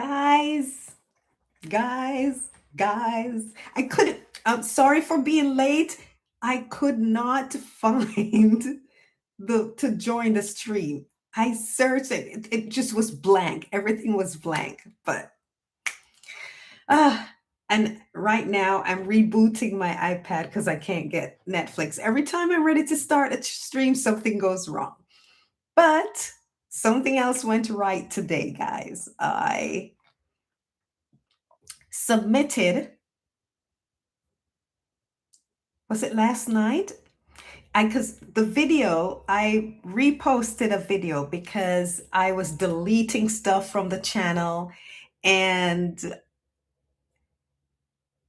Guys, guys, I couldn't, I'm sorry for being late. I could not find to join the stream. I searched it just was blank. Everything was blank. But uh and right now I'm rebooting my iPad because I can't get Netflix. Every time I'm ready to start a stream, something goes wrong. But something else went right today, guys. I submitted, was it last night? I Because the video, I reposted a video because I was deleting stuff from the channel, and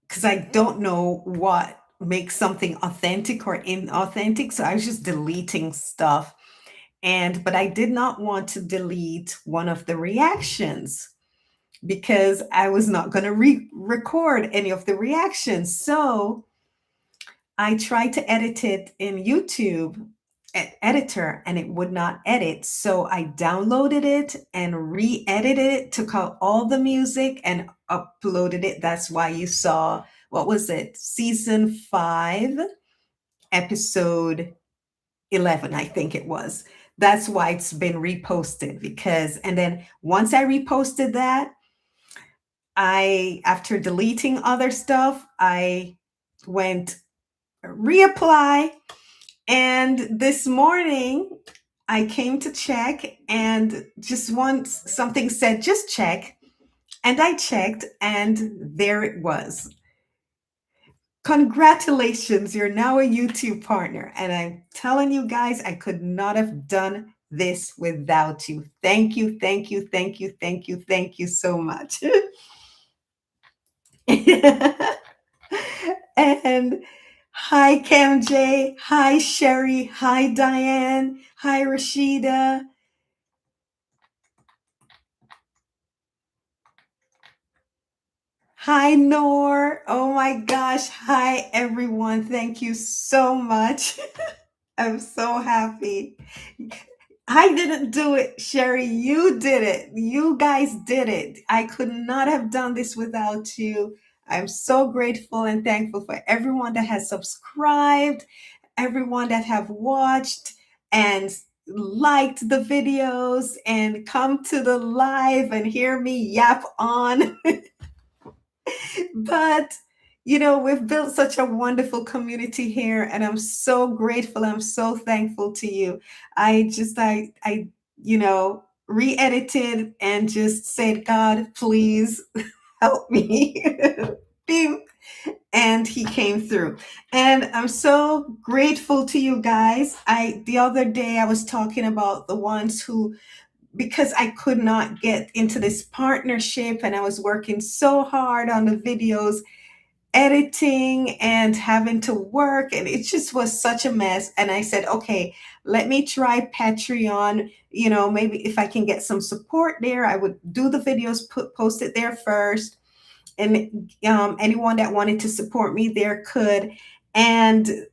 because I don't know what makes something authentic or inauthentic, so I was just deleting stuff. And but I did not want to delete one of the reactions because I was not going to record any of the reactions. So I tried to edit it in YouTube editor and it would not edit. So I downloaded it and re-edited it, took out all the music and uploaded it. That's why you saw, what was it? Season 5, episode 11, I think it was. That's why it's been reposted because, and then once I reposted that, after deleting other stuff, I went reapply. And this morning, I came to check, and just once something said, just check. And I checked, and there it was. Congratulations, you're now a YouTube partner. And I'm telling you guys, I could not have done this without you. Thank you, thank you, thank you, thank you, thank you so much. And hi, Cam J. Hi, Sherry. Hi, Diane. Hi, Rashida. Hi, Noor. Oh my gosh. Hi, everyone. Thank you so much. I'm so happy. I didn't do it, Sherry. You did it. You guys did it. I could not have done this without you. I'm so grateful and thankful for everyone that has subscribed, everyone that have watched and liked the videos and come to the live and hear me yap on. But we've built such a wonderful community here, and I'm so grateful. I'm so thankful to you. I re-edited and just said, God, please help me. Bing. And he came through. And I'm so grateful to you guys. The other day I was talking about the ones who, because I could not get into this partnership and I was working so hard on the videos, editing and having to work, and it just was such a mess. And I said, okay, let me try Patreon. Maybe if I can get some support there, I would do the videos, post it there first, and anyone that wanted to support me there could. And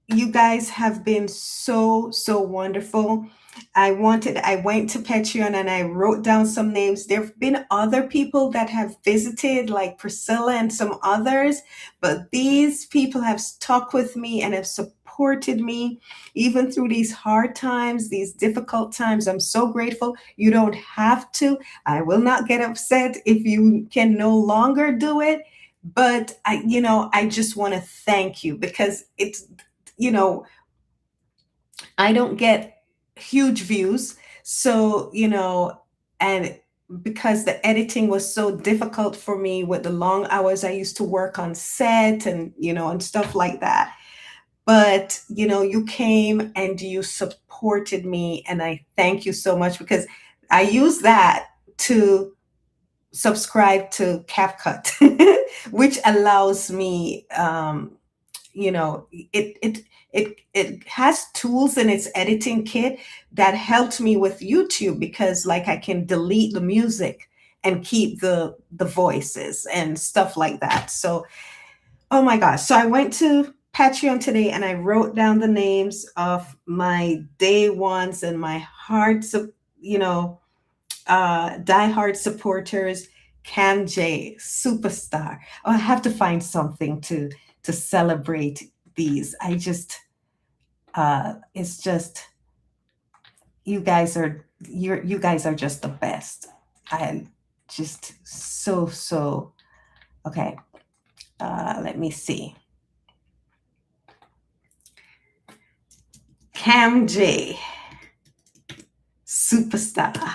you guys have been so wonderful. I went to Patreon and I wrote down some names. There have been other people that have visited, like Priscilla and some others, but these people have stuck with me and have supported me even through these hard times, these difficult times. I'm so grateful. You don't have to. I will not get upset if you can no longer do it. But I just want to thank you because you know, I don't get huge views. So, and because the editing was so difficult for me with the long hours I used to work on set and, and stuff like that. But, you came and you supported me. And I thank you so much because I use that to subscribe to CapCut, which allows me, it has tools in its editing kit that helped me with YouTube because like I can delete the music and keep the voices and stuff like that. So, oh my gosh. So I went to Patreon today and I wrote down the names of my day ones and my hearts of, diehard supporters, Cam J, superstar. Oh, I have to find something to celebrate these. It's just you guys are just the best. I just so okay. Let me see. Cam J, superstar.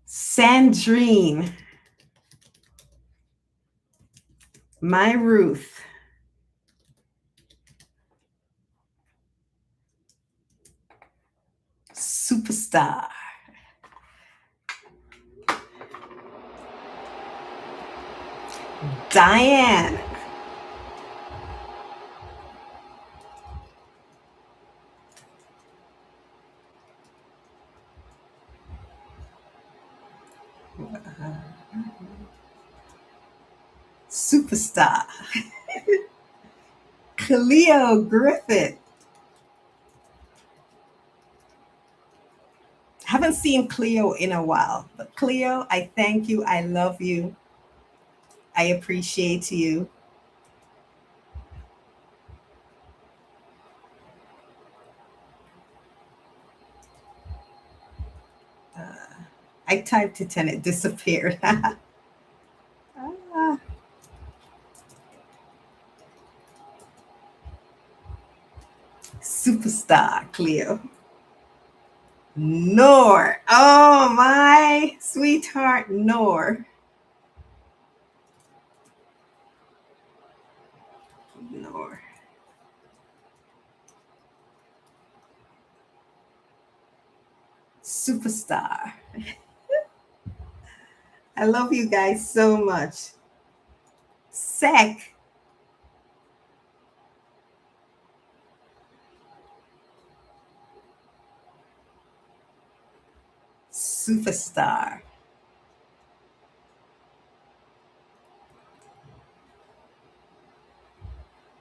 Sandrine, my Ruth. Superstar. Diane. Superstar. Cleo Griffith. Haven't seen Cleo in a while, but Cleo, I thank you. I love you. I appreciate you. I typed it and it disappeared. Ah, superstar, Cleo. Nor. Oh, my sweetheart, Nor. Nor. Superstar. I love you guys so much. Sec. Superstar.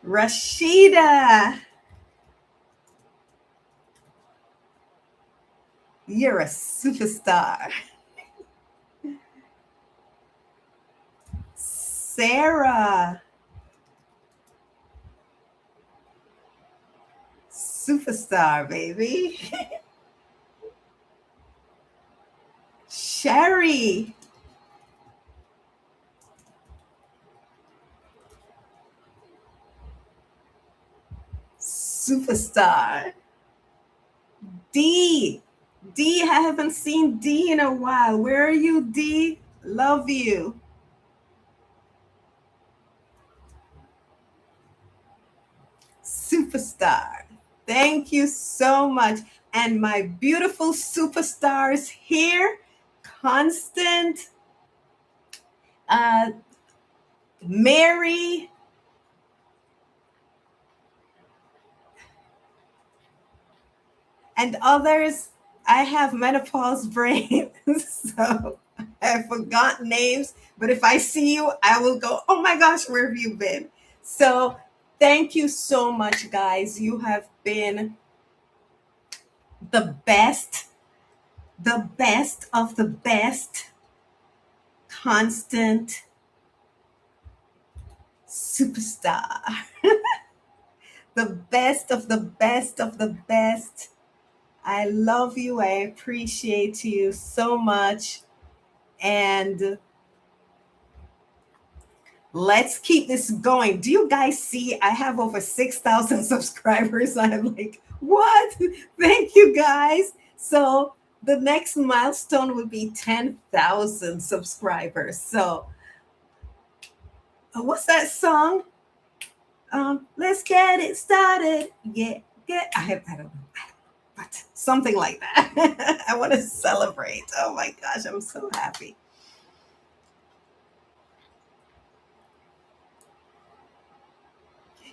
Rashida. You're a superstar. Sarah. Superstar, baby. Sherry. Superstar. D. D, I haven't seen D in a while. Where are you, D? Love you. Superstar. Thank you so much. And my beautiful superstars here, Constant, uh, Mary, and others. I have menopause brain, so I forgot names. But if I see you, I will go, oh my gosh, where have you been? So thank you so much, guys. You have been the best of the best, Constant superstar. The best of the best of the best. I love you. I appreciate you so much. And let's keep this going. Do you guys see? I have over 6,000 subscribers. I'm like, what? Thank you guys. So the next milestone would be 10,000 subscribers. So, what's that song? Let's get it started. Yeah, I don't know. But something like that. I want to celebrate. Oh my gosh, I'm so happy.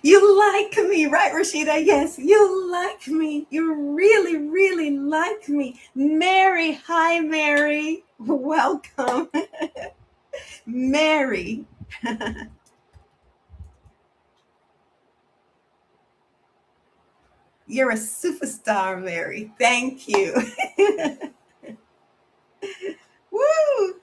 You like me, right, Rashida? Yes, you like me. You really, really like me. Mary, hi, Mary. Welcome. Mary. You're a superstar, Mary. Thank you. Woo!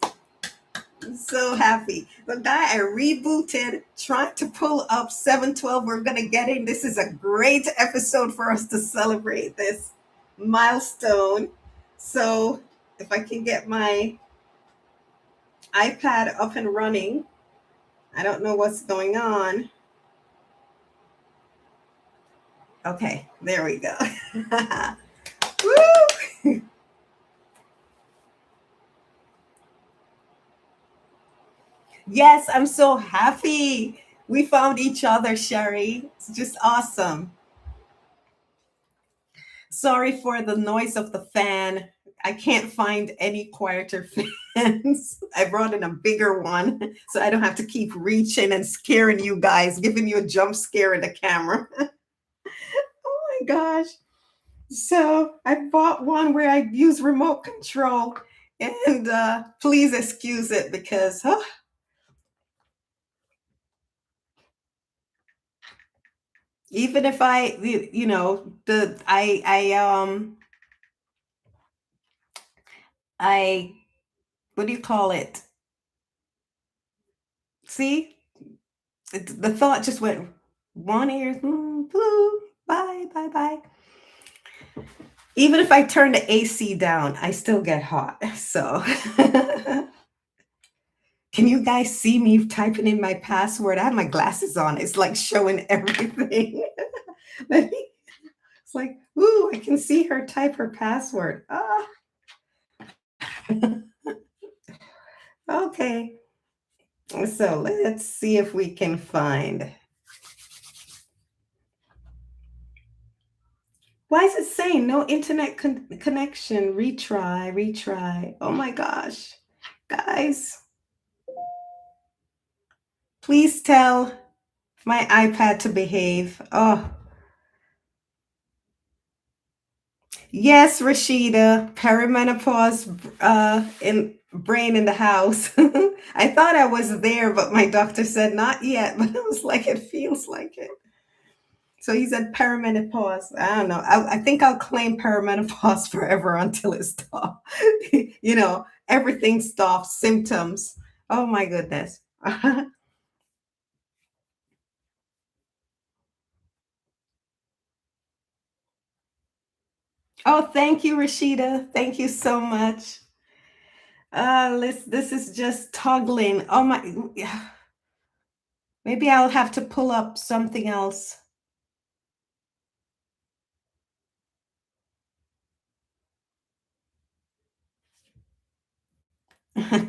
I'm so happy. The guy I rebooted, trying to pull up 712. We're going to get in. This is a great episode for us to celebrate this milestone. So, if I can get my iPad up and running, I don't know what's going on. Okay, there we go. Woo! Yes, I'm so happy. We found each other, Sherry. It's just awesome. Sorry for the noise of the fan. I can't find any quieter fans. I brought in a bigger one so I don't have to keep reaching and scaring you guys, giving you a jump scare in the camera. Oh my gosh. So I bought one where I use remote control. And please excuse it because even if I what do you call it? See, the thought just went one ear, blue, bye, bye, bye. Even if I turn the AC down, I still get hot. So, can you guys see me typing in my password? I have my glasses on. It's like showing everything. It's like, ooh, I can see her type her password. Ah, okay. So let's see if we can find. Why is it saying no internet connection? Retry, retry. Oh my gosh. Guys, please tell my iPad to behave. Oh, yes, Rashida, perimenopause in brain in the house. I thought I was there, but my doctor said not yet. But I was like, it feels like it. So he said perimenopause. I don't know. I think I'll claim perimenopause forever until it stops. Everything stops, symptoms. Oh my goodness. Oh, thank you, Rashida. Thank you so much. This is just toggling. Oh my, maybe I'll have to pull up something else.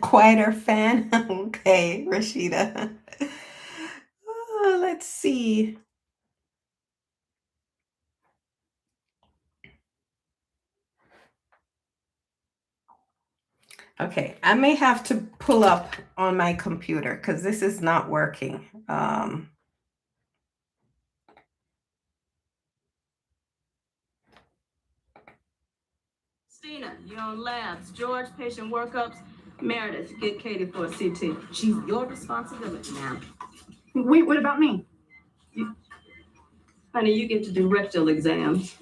Quieter fan. Okay, Rashida. Let's see. Okay, I may have to pull up on my computer because this is not working. Stina, you're on labs. George, patient workups. Meredith, get Katie for a CT. She's your responsibility now. Wait, what about me? Honey, you get to do rectal exams.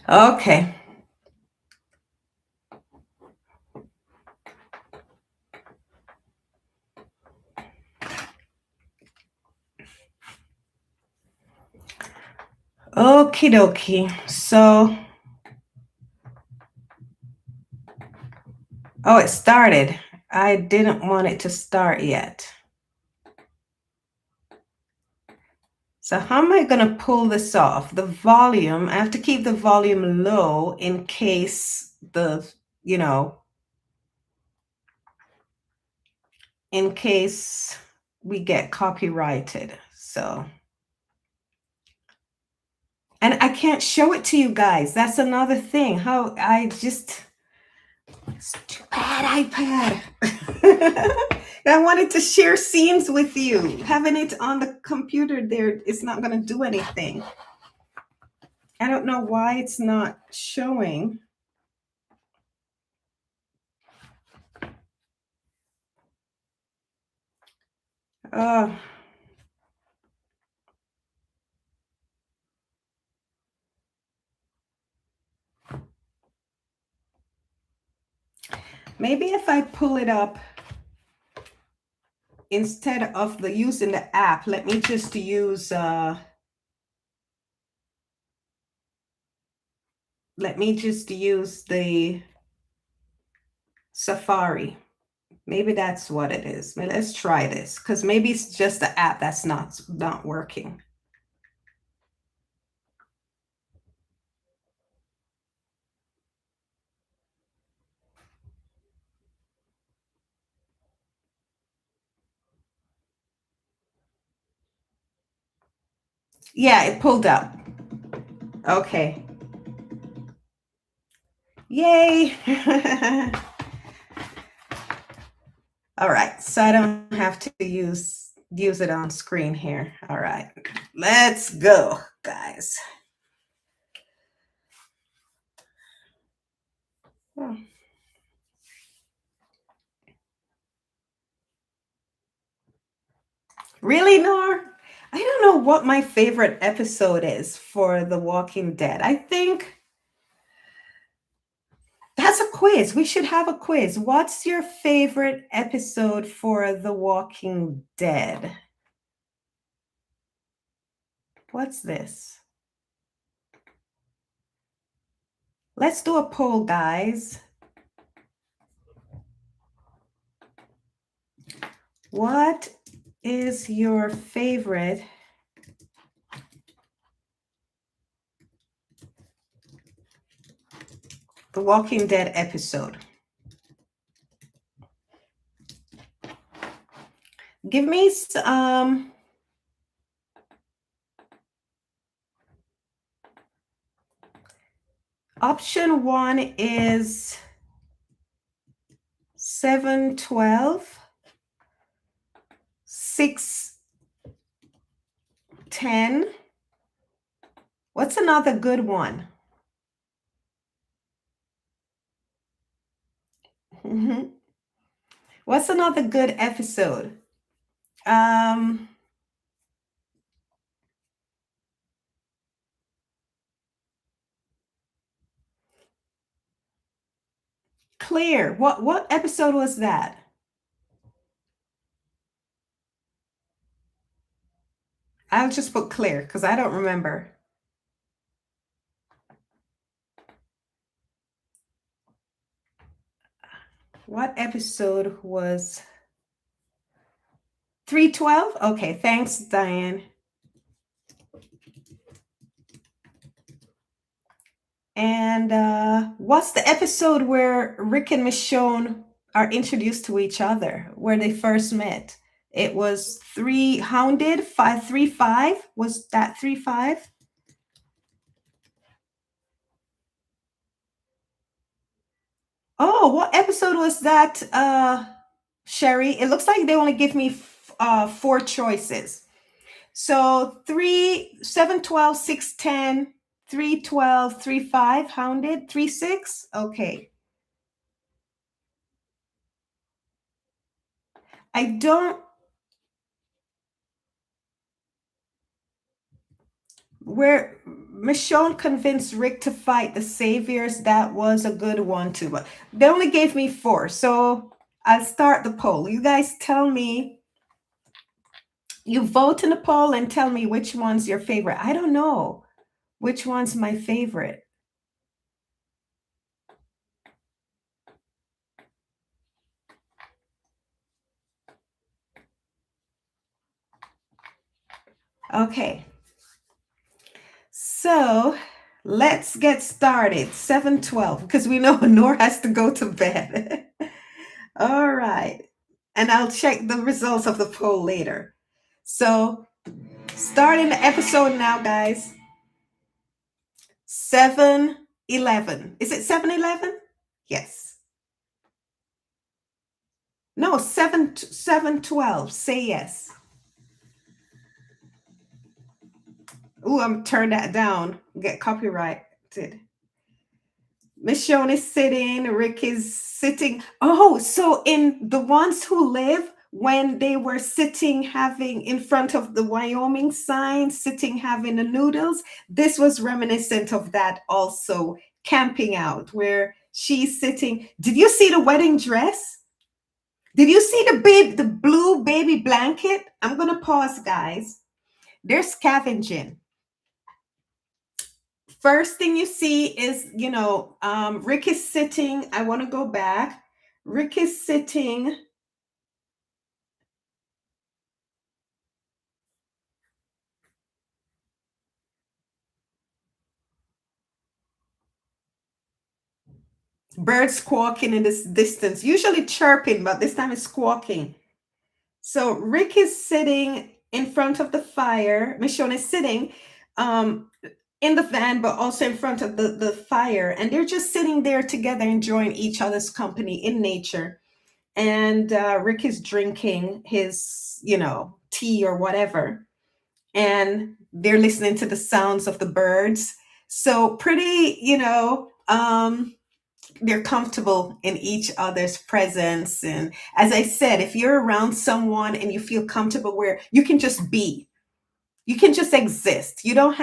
Okay. Okie dokie. So, oh, it started. I didn't want it to start yet. So how am I going to pull this off? The volume, I have to keep the volume low in case in case we get copyrighted. So, And I can't show it to you guys. That's another thing. How I just bad iPad. I wanted to share scenes with you. Having it on the computer there is not going to do anything. I don't know why it's not showing. Oh. Maybe if I pull it up instead of using the app, let me just use the Safari. Maybe that's what it is. Let's try this, because maybe it's just the app that's not working. Yeah, it pulled up. Okay. Yay. All right, so I don't have to use it on screen here. All right, let's go, guys. Oh. Really, Nor? I don't know what my favorite episode is for The Walking Dead. I think that's a quiz. We should have a quiz. What's your favorite episode for The Walking Dead? What's this? Let's do a poll, guys. What is your favorite The Walking Dead episode? Give me option 1 is 7/12, 6/10. What's another good one? What's another good episode? Clear. What episode was that? I'll just put clear because I don't remember. What episode was 3/12? Okay, thanks, Diane. And what's the episode where Rick and Michonne are introduced to each other, where they first met? It was 5/3/5. Was that 3/5? Oh, what episode was that, Sherry? It looks like they only give me 4 choices. So 7/12, 6/10, 3/12, 3/5, Hounded, 3/6. Okay. I don't. Where Michonne convinced Rick to fight the Saviors, that was a good one too. But they only gave me 4, so I'll start the poll. You guys tell me. You vote in the poll and tell me which one's your favorite. I don't know which one's my favorite. Okay. So let's get started. 7/12, because we know Nor has to go to bed. All right. And I'll check the results of the poll later. So starting the episode now, guys. 7-Eleven. Is it 7-Eleven? Yes. No, 7-12. Say yes. Ooh, I'm turn that down. Get copyrighted. Michonne is sitting, Rick is sitting. Oh, so in the ones who live, when they were sitting having in front of the Wyoming sign, sitting having the noodles, this was reminiscent of that also, camping out, where she's sitting. Did you see the wedding dress? Did you see the blue baby blanket? I'm gonna pause, guys. They're scavenging. First thing you see is, Rick is sitting. I want to go back. Rick is sitting. Birds squawking in this distance, usually chirping, but this time it's squawking. So Rick is sitting in front of the fire. Michonne is sitting in the van, but also in front of the fire. And they're just sitting there together, enjoying each other's company in nature. And Rick is drinking his, tea or whatever. And they're listening to the sounds of the birds. So pretty, they're comfortable in each other's presence. And as I said, if you're around someone and you feel comfortable where you can just be, you can just exist. You don't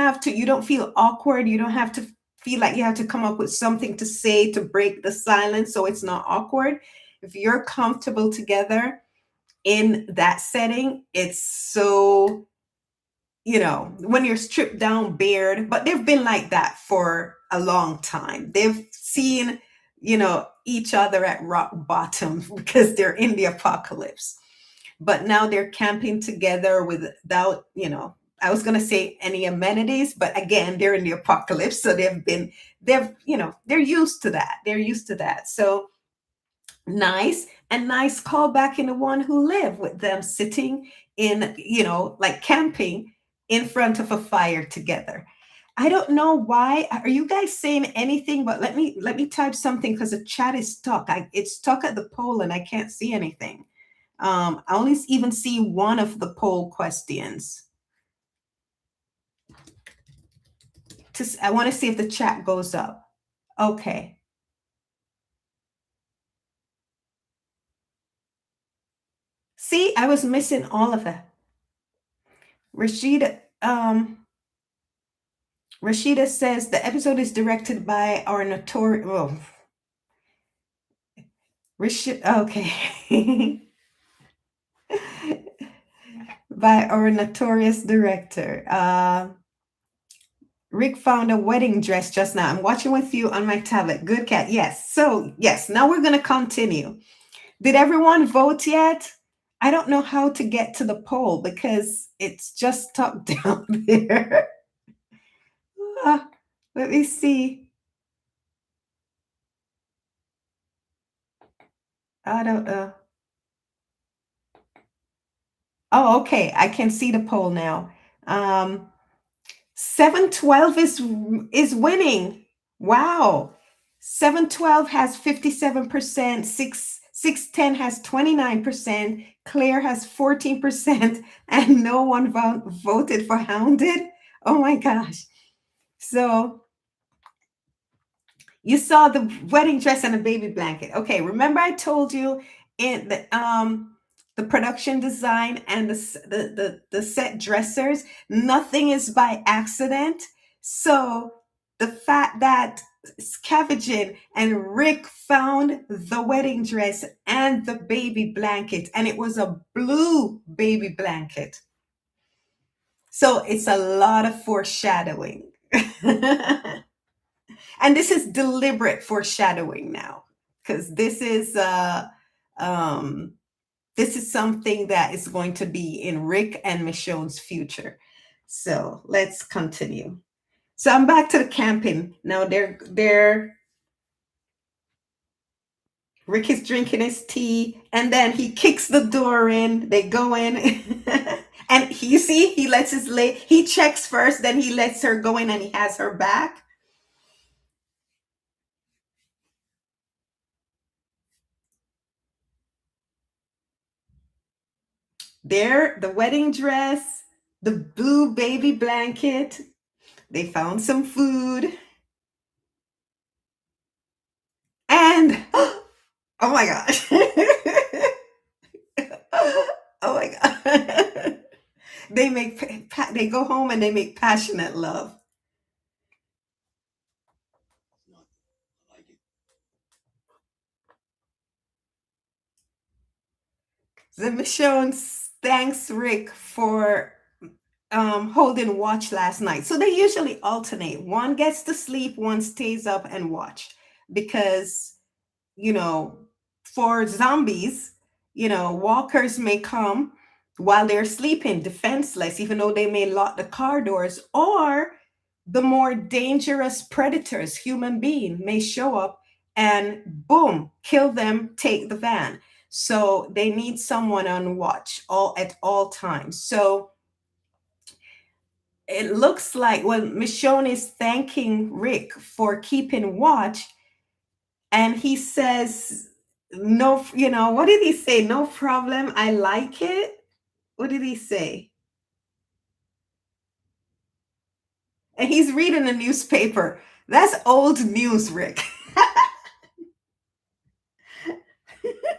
feel awkward. You don't have to feel like you have to come up with something to say to break the silence so it's not awkward. If you're comfortable together in that setting, it's so, when you're stripped down bared, but they've been like that for a long time. They've seen, each other at rock bottom because they're in the apocalypse. But now they're camping together without, I was going to say any amenities, but again, they're in the apocalypse. So they're used to that. They're used to that. So nice, and nice callback in the one who live with them sitting in, like camping in front of a fire together. I don't know why. Are you guys saying anything? But let me type something because the chat is stuck. It's stuck at the poll and I can't see anything. I only even see one of the poll questions. I want to see if the chat goes up. Okay. See, I was missing all of that. Rashida says the episode is directed by our notorious. Oh, okay. By our notorious director. Rick found a wedding dress just now. I'm watching with you on my tablet. Good cat. Yes. So, yes, now we're going to continue. Did everyone vote yet? I don't know how to get to the poll because it's just stuck down there. Let me see. I don't know. Oh, okay. I can see the poll now. 712 is winning. Wow. 712 has 57%, 610 has 29%, Claire has 14%, and no one voted for Hounded. Oh my gosh. So you saw the wedding dress and a baby blanket. Okay, remember I told you in the production design and the set dressers, nothing is by accident. So the fact that Scavenging and Rick found the wedding dress and the baby blanket, and it was a blue baby blanket. So it's a lot of foreshadowing. And this is deliberate foreshadowing now, because this is something that is going to be in Rick and Michonne's future. So let's continue. So I'm back to the camping now. Rick is drinking his tea, and then he kicks the door in. They go in, and you see, he lets he checks first, then he lets her go in, and he has her back. There, the wedding dress, the blue baby blanket. They found some food. And oh my gosh. Oh my god. They go home and they make passionate love. The Michonne thanks Rick for holding watch last night. So they usually alternate. One gets to sleep, one stays up and watch because, you know, for zombies, walkers may come while they're sleeping, defenseless, even though they may lock the car doors, or the more dangerous predators, human being, may show up and boom, kill them, take the van. So they need someone on watch all at all times. So it looks like when Michonne is thanking Rick for keeping watch, and he says, no, what did he say? No problem. I like it. What did he say? And he's reading a newspaper. That's old news, Rick.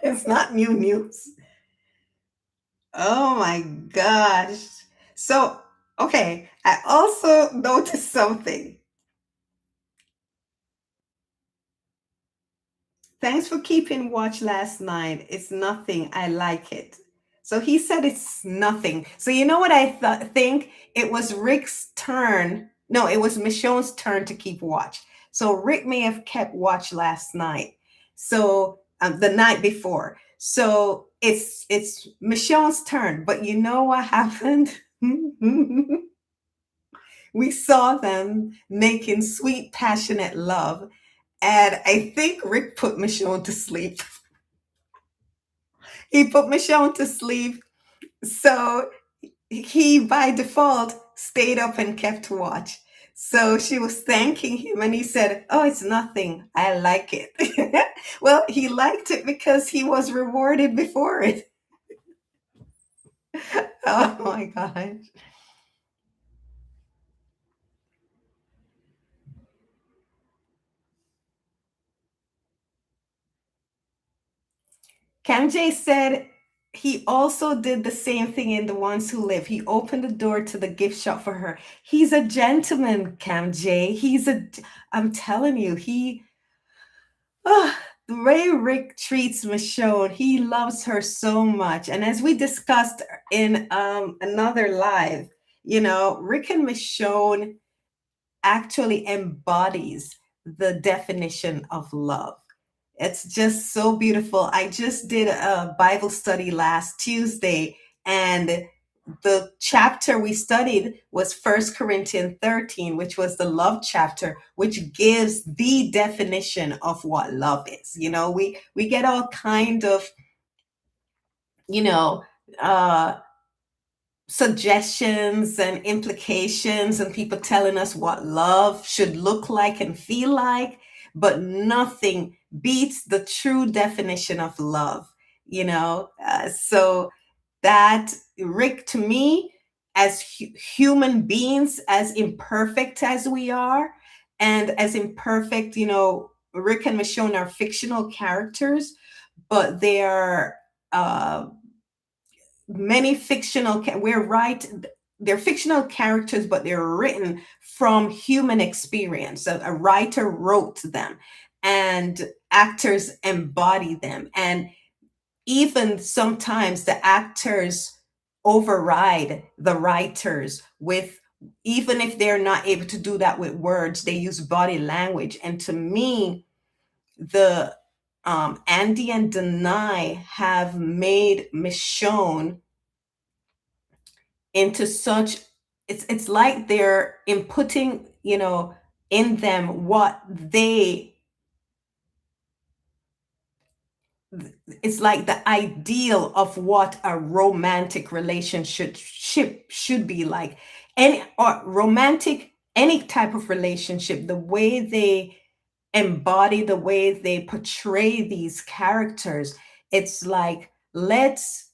It's not new news. Oh my gosh. So, okay, I also noticed something. Thanks for keeping watch last night. It's nothing. I like it. So he said it's nothing. So you know what think? It was Rick's turn. No, it was Michonne's turn to keep watch. So Rick may have kept watch last night. So the night before. So it's Michonne's turn. But you know what happened? We saw them making sweet, passionate love. And I think Rick put Michonne to sleep. He put Michonne to sleep. So he, by default, stayed up and kept watch. So she was thanking him, and he said, oh, it's nothing. I like it. Well, he liked it because he was rewarded before it. Oh my gosh. Cam J said he also did the same thing in The Ones Who Live. He opened the door to the gift shop for her. He's a gentleman, Cam J. I'm telling you, the way Rick treats Michonne, he loves her so much. And as we discussed in another live, Rick and Michonne actually embodies the definition of love. It's just so beautiful. I just did a Bible study last Tuesday, and the chapter we studied was 1 Corinthians 13, which was the love chapter, which gives the definition of what love is. We get all kind of, you know, uh, suggestions and implications and people telling us what love should look like and feel like, but nothing beats the true definition of love. So that Rick, to me, as human beings, as imperfect as we are, and as imperfect, Rick and Michonne are fictional characters, but they are many we're right, they're fictional characters, but they're written from human experience. A writer wrote them, and actors embody them, and even sometimes the actors override the writers with, even if they're not able to do that with words, they use body language. And to me, the Andy and Denai have made Michonne into such, it's like they're inputting, in them what they, it's like the ideal of what a romantic relationship should be like. Any or romantic, any type of relationship, the way they embody, the way they portray these characters, it's like, let's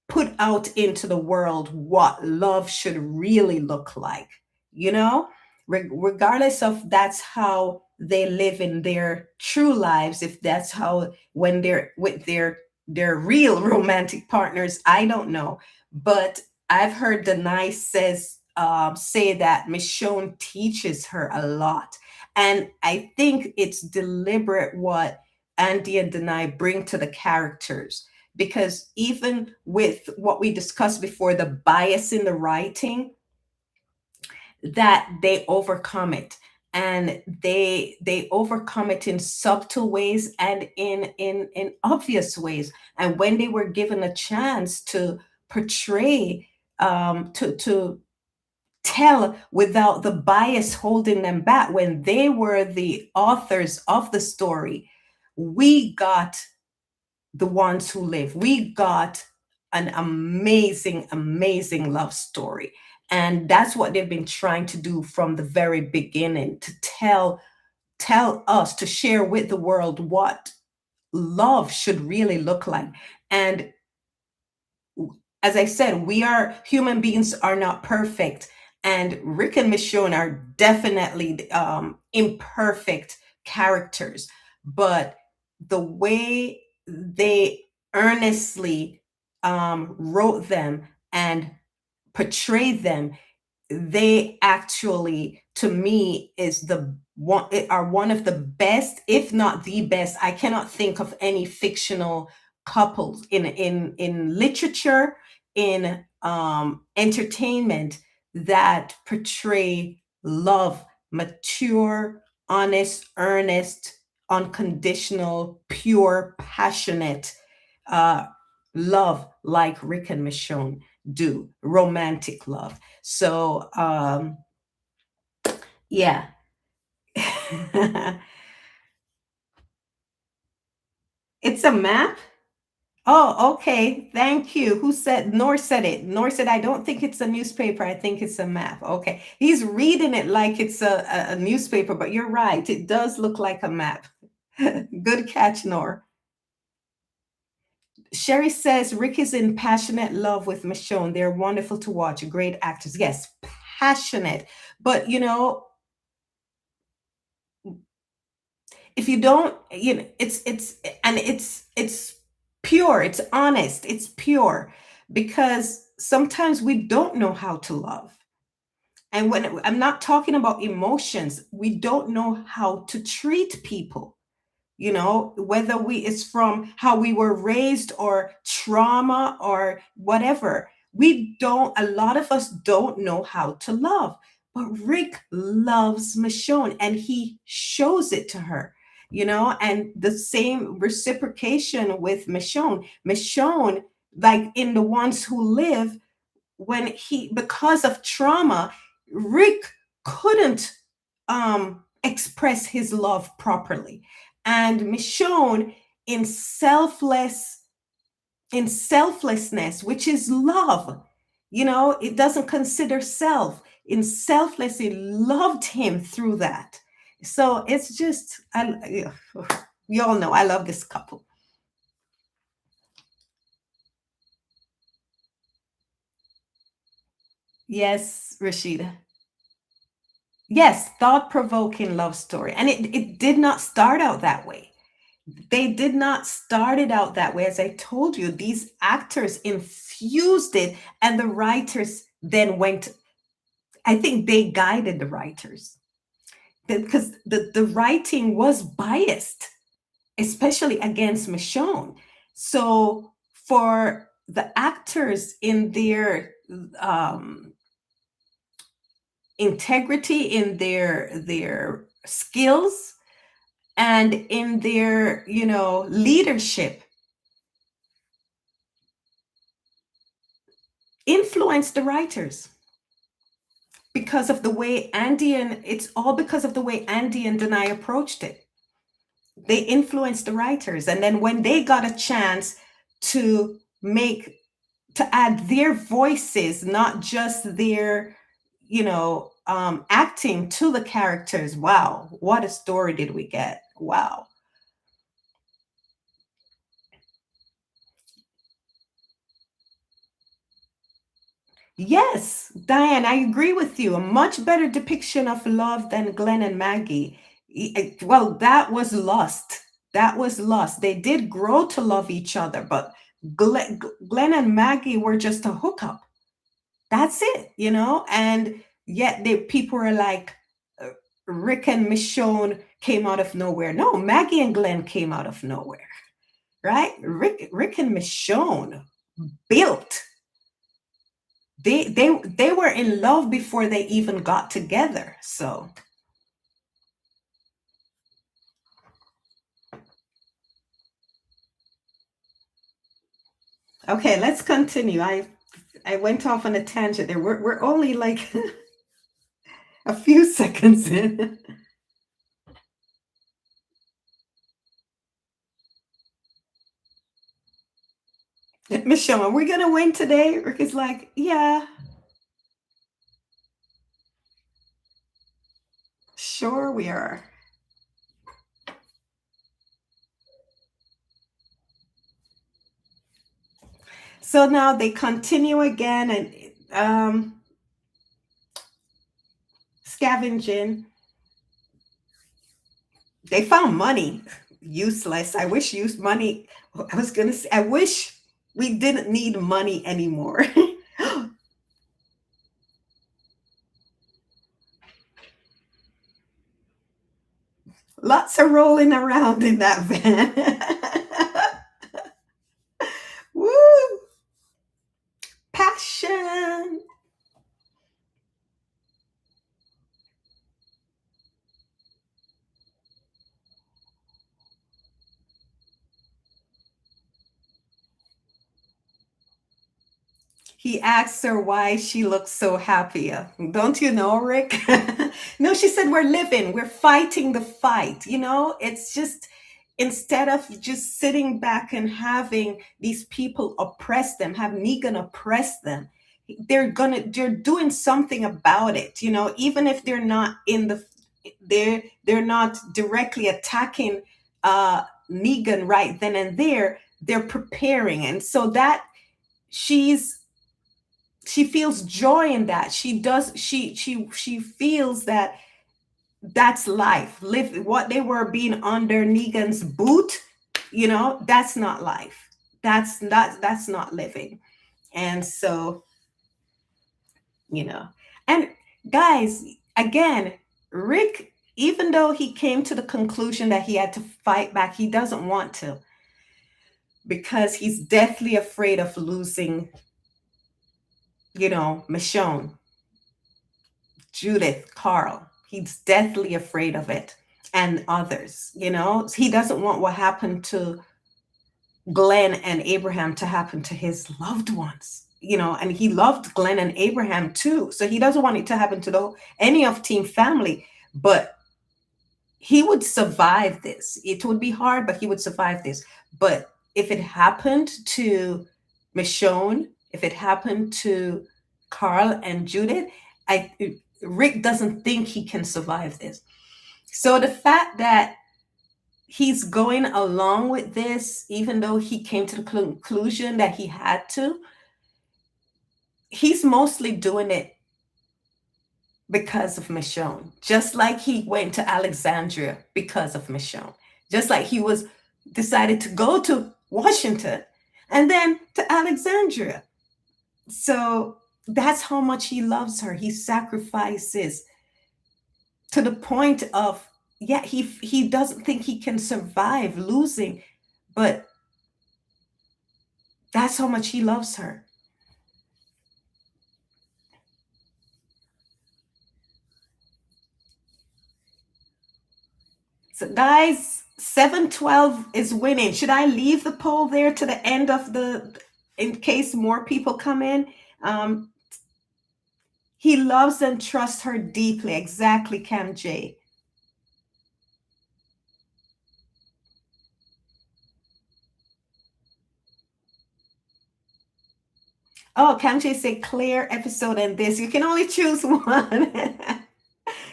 put out into the world what love should really look like, you know, regardless of that's how they live in their true lives, if that's how when they're with their real romantic partners, I don't know. But I've heard Denai say that Michonne teaches her a lot, and I think it's deliberate what Andy and Denai bring to the characters, because even with what we discussed before, the bias in the writing, that they overcome it, and they overcome it in subtle ways and in obvious ways. And when they were given a chance to portray, to tell without the bias holding them back, when they were the authors of the story, we got the ones who live. We got an amazing, amazing love story. And that's what they've been trying to do from the very beginning, to tell us, to share with the world what love should really look like. And as I said, we are human beings, are not perfect. And Rick and Michonne are definitely imperfect characters. But the way they earnestly wrote them and portrayed them, they actually, to me, is the one, are one of the best, if not the best. I cannot think of any fictional couples in literature, in entertainment, that portray love, mature, honest, earnest, unconditional, pure, passionate uh love like Rick and Michonne do, romantic love. So yeah. It's a map. Oh, okay. Thank you. Who said? Nor said it. Nor said, I don't think it's a newspaper. I think it's a map. Okay. He's reading it like it's a newspaper, but you're right. It does look like a map. Good catch, Nor. Sherry says Rick is in passionate love with Michonne. They're wonderful to watch. Great actors. Yes, passionate. But if you don't, it's pure, it's honest, it's pure, because sometimes we don't know how to love. And when I'm not talking about emotions, we don't know how to treat people, whether we it's from how we were raised or trauma or whatever. We don't A lot of us don't know how to love. But Rick loves Michonne, and he shows it to her, and the same reciprocation with Michonne, like in The Ones Who Live, when he because of trauma, Rick couldn't express his love properly. And Michonne, in selflessness, which is love, it doesn't consider self. In selfless, it loved him through that. So it's just, we all know I love this couple. Yes, Rashida. Yes, thought provoking love story. And it did not start out that way. They did not start it out that way. As I told you, these actors infused it, and the writers then went, I think they guided the writers, because the writing was biased, especially against Michonne. So for the actors, in their integrity, in their skills, and in their leadership, influenced the writers, because of the way Andy and it's all because of the way Andy and Denai approached it. They influenced the writers, and then when they got a chance to make to add their voices, not just their acting, to the characters, wow, what a story did we get. Wow. Yes, Diane, I agree with you. A much better depiction of love than Glenn and Maggie. Well, that was lust. That was lust. They did grow to love each other, but Glenn and Maggie were just a hookup. That's it, you know? And yet people were like, uh, Rick and Michonne came out of nowhere. No, Maggie and Glenn came out of nowhere, right? Rick and Michonne built. They were in love before they even got together. So okay, let's continue. I went off on a tangent there. We're only like a few seconds in. Michelle, are we gonna win today? Rick is like, yeah, sure we are. So now they continue again and scavenging. They found money. Useless. I wish used money. I was gonna say, I wish we didn't need money anymore. Lots of rolling around in that van. Woo! Passion. He asked her why she looks so happy. Don't you know, Rick? No, she said, we're living, we're fighting the fight. You know, it's just instead of just sitting back and having these people oppress them, have Negan oppress them, they're doing something about it, you know, even if they're not in the they're not directly attacking Negan right then and there, they're preparing. And so that she's she feels joy in that. She feels that that's life. Live what they were being under Negan's boot, you know, that's not life. That's not living. And so, you know, and guys, again, Rick, even though he came to the conclusion that he had to fight back, he doesn't want to because he's deathly afraid of losing, you know, Michonne, Judith, Carl. He's deathly afraid of it and others, you know. He doesn't want what happened to Glenn and Abraham to happen to his loved ones, you know, and he loved Glenn and Abraham too. So he doesn't want it to happen to any of Team Family, but he would survive this. It would be hard, but he would survive this. But if it happened to Michonne, if it happened to Carl and Judith, I Rick doesn't think he can survive this. So the fact that he's going along with this, even though he came to the conclusion that he had to, he's mostly doing it because of Michonne. Just like he went to Alexandria because of Michonne. Just like he was decided to go to Washington and then to Alexandria. So that's how much he loves her. He sacrifices to the point of, yeah, he doesn't think he can survive losing, but that's how much he loves her. So guys, 712 is winning. Should I leave the poll there to the end of in case more people come in? Um, he loves and trusts her deeply. Exactly, Cam J. Oh, Cam J said Claire episode and this. You can only choose one.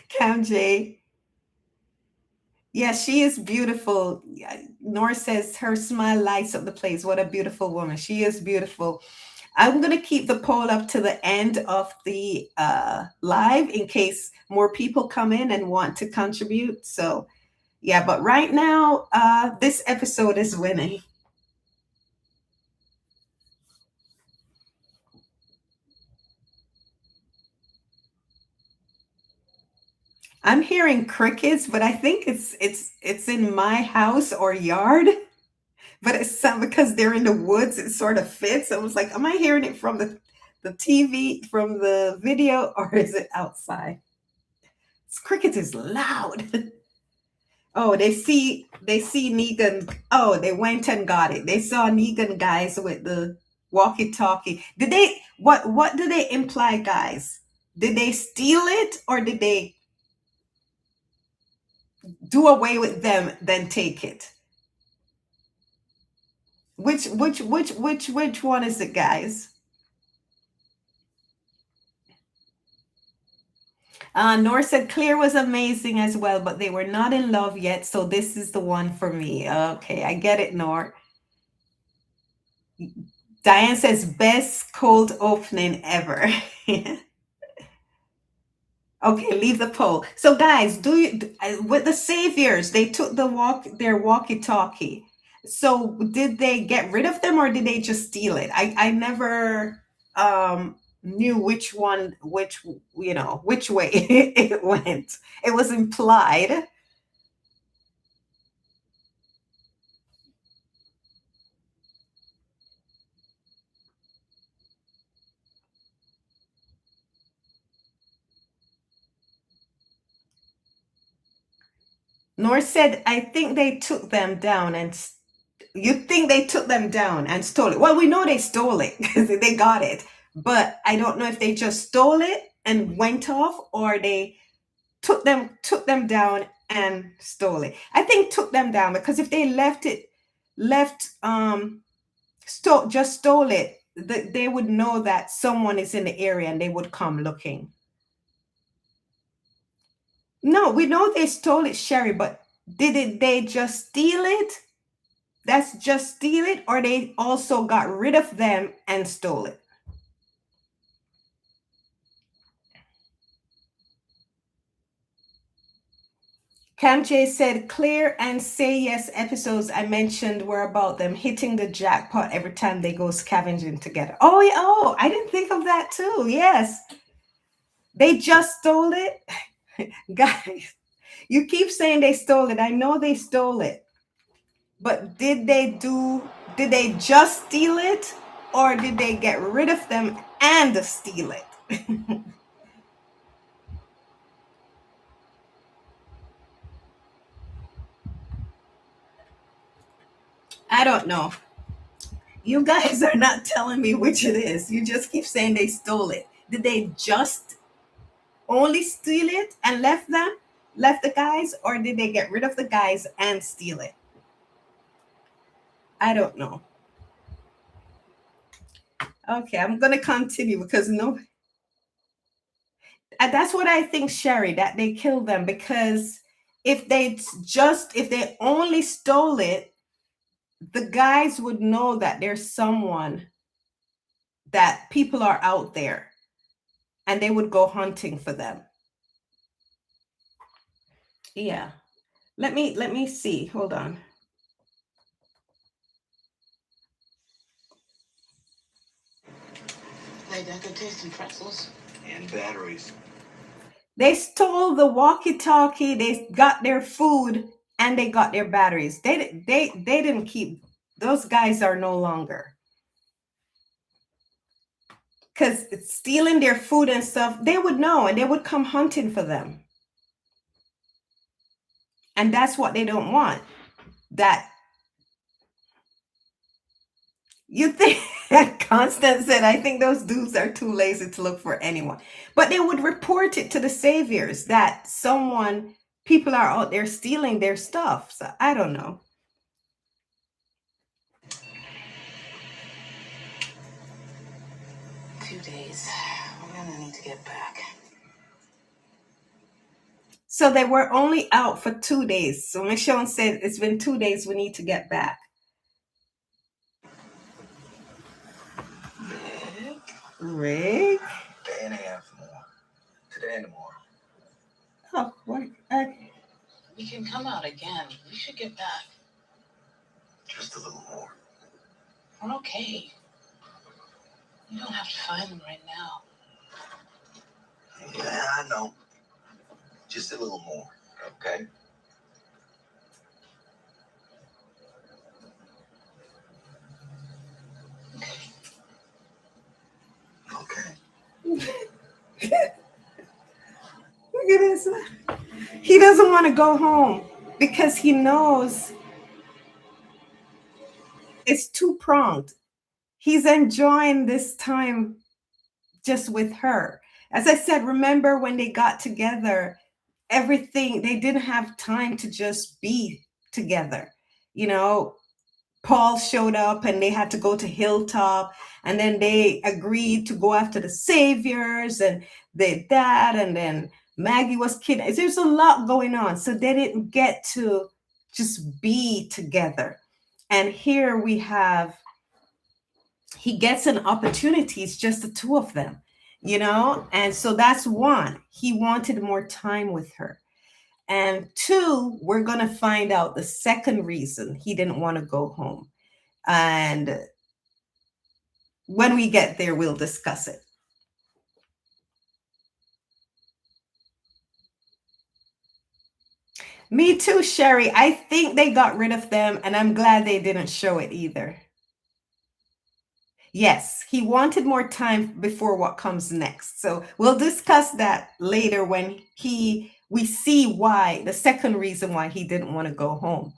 Cam J. Yeah, she is beautiful. Yeah, Nora says her smile lights up the place. What a beautiful woman. She is beautiful. I'm going to keep the poll up to the end of the live in case more people come in and want to contribute. So, yeah, but right now, this episode is winning. I'm hearing crickets, but I think it's in my house or yard. But it's some because they're in the woods. It sort of fits. I was like, am I hearing it from the TV from the video or is it outside? This cricket is loud. Oh, they see Negan. Oh, they went and got it. They saw Negan guys with the walkie-talkie. Did they what do they imply, guys? Did they steal it or did they do away with them then take it? Which one is it, guys? Nor said Clear was amazing as well, but they were not in love yet, so this is the one for me. Okay, I get it, Nor. Diane says best cold opening ever. Okay, leave the poll. So, guys, with the saviors? They took their walkie-talkie. So, did they get rid of them or did they just steal it? I never knew which one, which way it went. It was implied. Nor said, I think they took them down and you think they took them down and stole it. Well, we know they stole it because they got it. But I don't know if they just stole it and went off or they took them down and stole it. I think took them down because if they just stole it, they would know that someone is in the area and they would come looking. No, we know they stole it, Sherry, but they just steal it? That's just steal it, or they also got rid of them and stole it? Cam J said, Clear and Say Yes episodes I mentioned were about them hitting the jackpot every time they go scavenging together. Oh, yeah, oh, I didn't think of that too. Yes. They just stole it. Guys, you keep saying they stole it. I know they stole it. But did they just steal it or did they get rid of them and steal it? I don't know. You guys are not telling me which it is. You just keep saying they stole it. Did they just only steal it and left the guys, or did they get rid of the guys and steal it? I don't know. Okay, I'm gonna continue because no, that's what I think, Sherry, that they killed them because if they only stole it, the guys would know that there's someone, that people are out there, and they would go hunting for them. Yeah. Let me see. Hold on. They got good tasting pretzels. And batteries. They stole the walkie-talkie, they got their food, and they got their batteries. They didn't keep those guys are no longer. Because stealing their food and stuff, they would know and they would come hunting for them. And that's what they don't want. That you think Constance said, I think those dudes are too lazy to look for anyone. But they would report it to the saviors that people are out there stealing their stuff. So I don't know. We're gonna need to get back. So they were only out for 2 days. So Michonne said, it's been 2 days, we need to get back. Rick? Day and a half more. Today and tomorrow. Oh, what? We can come out again. We should get back. Just a little more. We're okay. You don't have to find them right now. Yeah, I know. Just a little more, okay? Okay. Look at this. He doesn't want to go home because he knows it's two-pronged. He's enjoying this time just with her. As I said, remember when they got together, everything, they didn't have time to just be together. You know, Paul showed up and they had to go to Hilltop, and then they agreed to go after the saviors and that, and then Maggie was kidnapped. There's a lot going on. So they didn't get to just be together. And here we have, he gets an opportunity. It's just the two of them, you know? And so that's one. He wanted more time with her. And two, we're going to find out the second reason he didn't want to go home. And when we get there, we'll discuss it. Me too, Sherry. I think they got rid of them, and I'm glad they didn't show it either. Yes, he wanted more time before what comes next. So we'll discuss that later when we see why, the second reason why he didn't want to go home.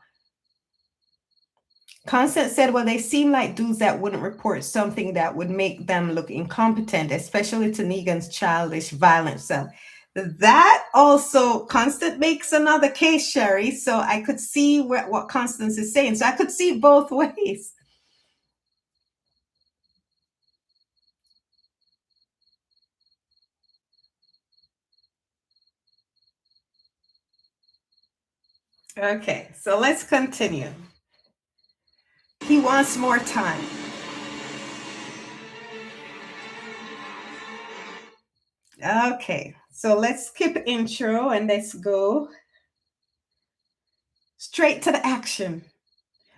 Constance said, well, they seem like dudes that wouldn't report something that would make them look incompetent, especially to Negan's childish, violent self. That also, Constance makes another case, Sherry. So I could see what Constance is saying. So I could see both ways. Okay, so let's continue. He wants more time. Okay, so let's skip intro and let's go straight to the action.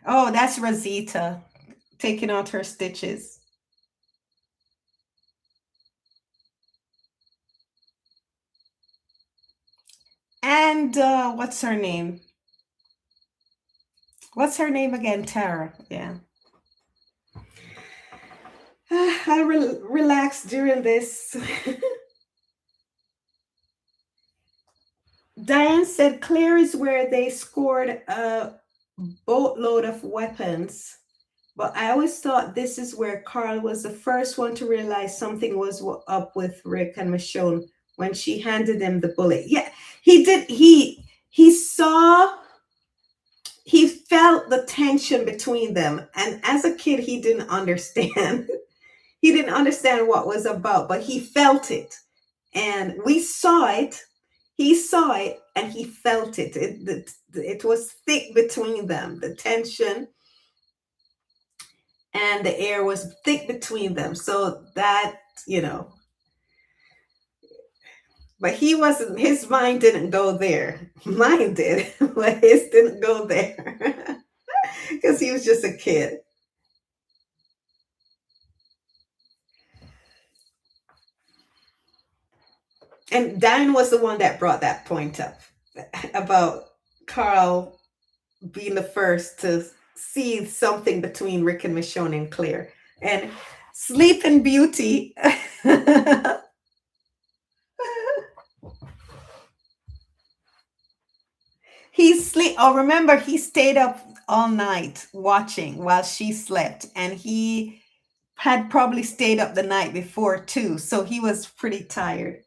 Oh, that's Rosita taking out her stitches. And what's her name? What's her name again? Tara. Yeah. I relaxed during this. Diane said Claire is where they scored a boatload of weapons. But I always thought this is where Carl was the first one to realize something was up with Rick and Michonne when she handed him the bullet. Yeah, he did. He saw, he felt the tension between them. And as a kid, he didn't understand. He didn't understand what was about, but he felt it. And we saw it. He saw it and he felt it. It was thick between them, the tension, and the air was thick between them. So that, you know, but he wasn't, his mind didn't go there. Mine did, but his didn't go there because he was just a kid. And Diane was the one that brought that point up about Carl being the first to see something between Rick and Michonne and Claire. And Sleeping Beauty. Remember, he stayed up all night watching while she slept, and he had probably stayed up the night before too, so he was pretty tired.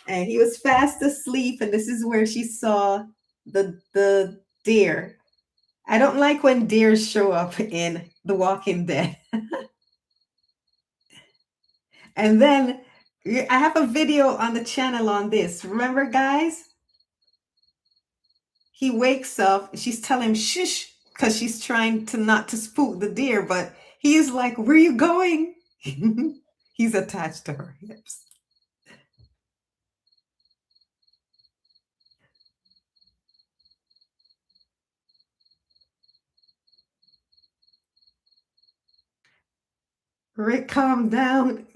And he was fast asleep, and this is where she saw the deer. I don't like when deer show up in The Walking Dead. And then I have a video on the channel on this. Remember, guys? He wakes up, she's telling him shush because she's trying to not to spook the deer, but he's like, where are you going? He's attached to her hips. Rick, calm down.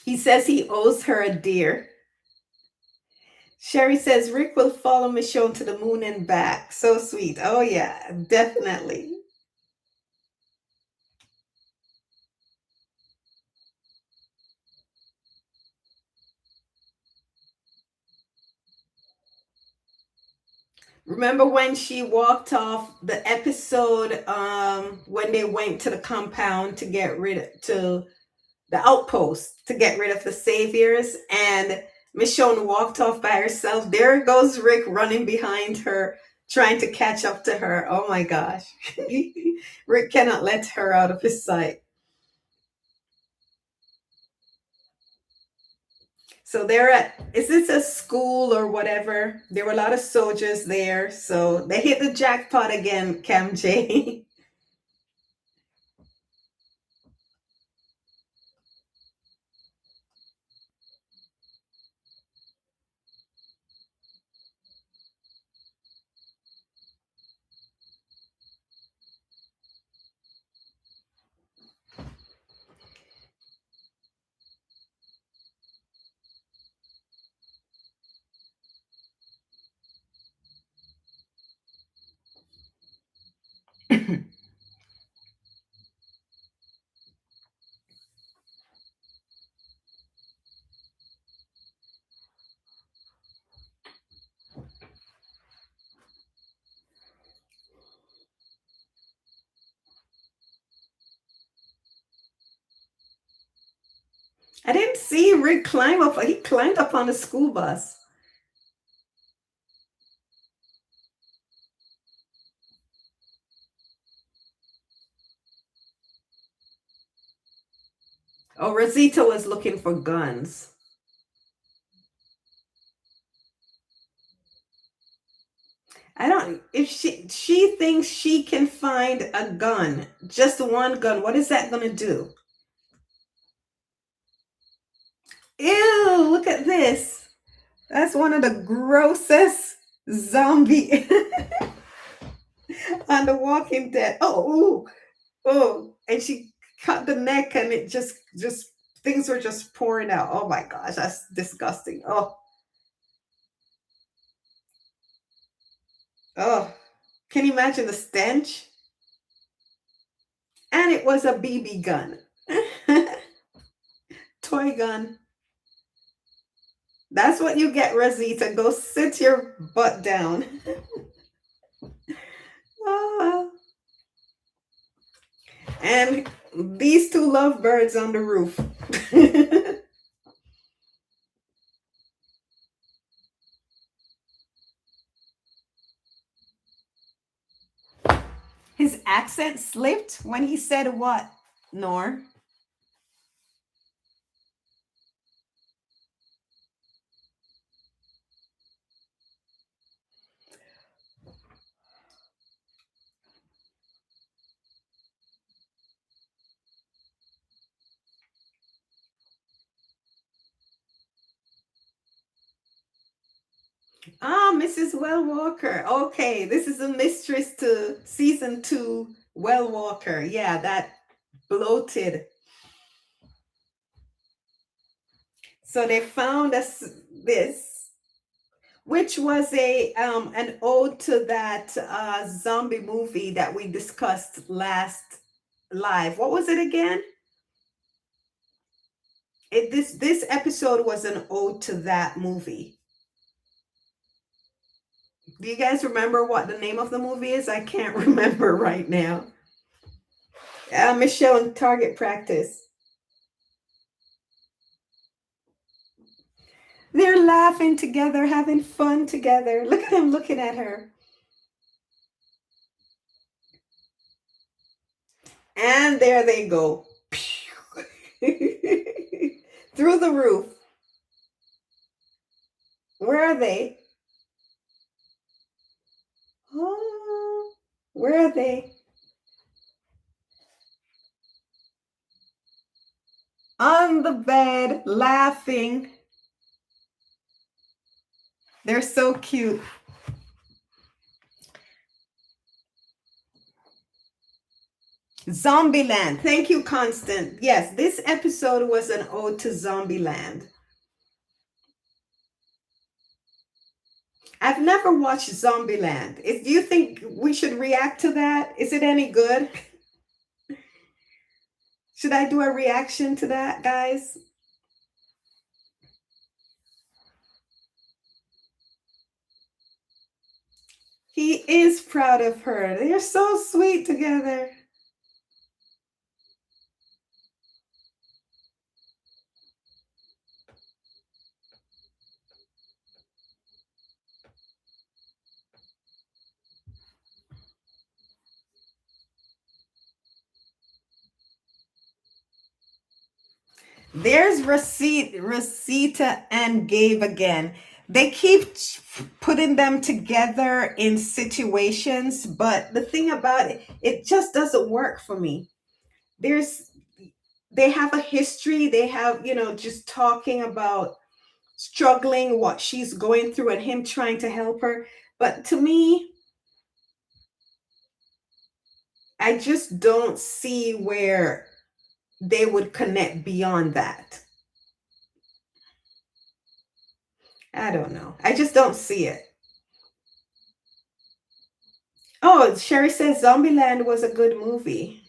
He says he owes her a deer. Sherry says Rick will follow Michonne to the moon and back. So sweet. Oh, yeah, definitely. Remember when she walked off the episode when they went to the compound to get rid of, to the outpost to get rid of the saviors, and Michonne walked off by herself. There goes Rick running behind her, trying to catch up to her. Oh my gosh. Rick cannot let her out of his sight. So they're at, is this a school or whatever? There were a lot of soldiers there. So they hit the jackpot again, Cam J. I didn't see Rick climb up. He climbed up on the school bus. Oh, Rosita was looking for guns. I don't. If she thinks she can find a gun, just one gun, what is that gonna do? Ew! Look at this. That's one of the grossest zombie on The Walking Dead. Oh, ooh, oh, and she cut the neck, and it just things were just pouring out. Oh my gosh, that's disgusting. Oh, oh, can you imagine the stench? And it was a BB gun, toy gun. That's what you get, Rosita. Go sit your butt down. Ah. And these two lovebirds on the roof. His accent slipped when he said what, Nor? Ah, Mrs. Well Walker. Okay, this is a mistress to season 2 Well Walker. Yeah, that bloated. So they found us this, which was a an ode to that zombie movie that we discussed last live. What was it again? This episode was an ode to that movie. Do you guys remember what the name of the movie is? I can't remember right now. Michelle in target practice. They're laughing together, having fun together. Look at him looking at her. And there they go. Through the roof. Where are they? Oh, where are they? On the bed, laughing. They're so cute. Zombieland. Thank you, Constant. Yes, this episode was an ode to Zombieland. I've never watched Zombieland. Do you think we should react to that? Is it any good? Should I do a reaction to that, guys? He is proud of her. They're so sweet together. There's Rosita and Gabe again. They keep putting them together in situations, but the thing about it, it just doesn't work for me. There's they have a history. They have, just talking about struggling, what she's going through, and him trying to help her. But to me, I just don't see where they would connect beyond that. I don't know. I just don't see it. Oh, Sherry says Zombieland was a good movie.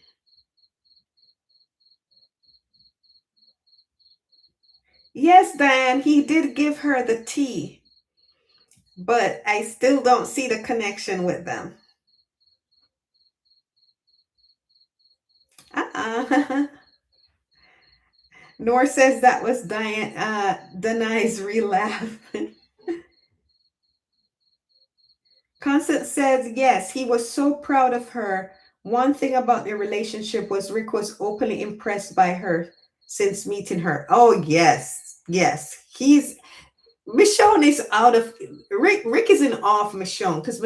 Yes, Diane, he did give her the tea, but I still don't see the connection with them. Uh-uh. Nor says that was Diane Denai's real laugh. Constance says, yes, he was so proud of her. One thing about their relationship was Rick was openly impressed by her since meeting her. Oh, yes. Yes. Michonne is out of Rick is in awe of Michonne because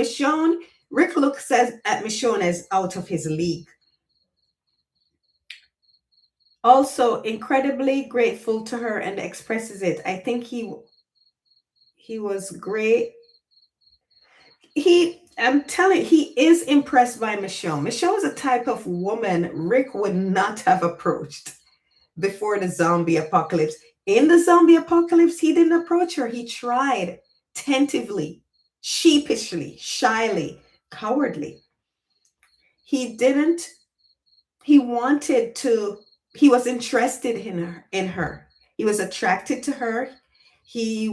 Rick looks at Michonne as out of his league. Also incredibly grateful to her and expresses it. I think he was great. I'm telling you, he is impressed by Michonne. Michonne is a type of woman Rick would not have approached before the zombie apocalypse. In the zombie apocalypse, he didn't approach her. He tried tentatively, sheepishly, shyly, cowardly. He didn't, he wanted to, he was interested in her. He was attracted to her. He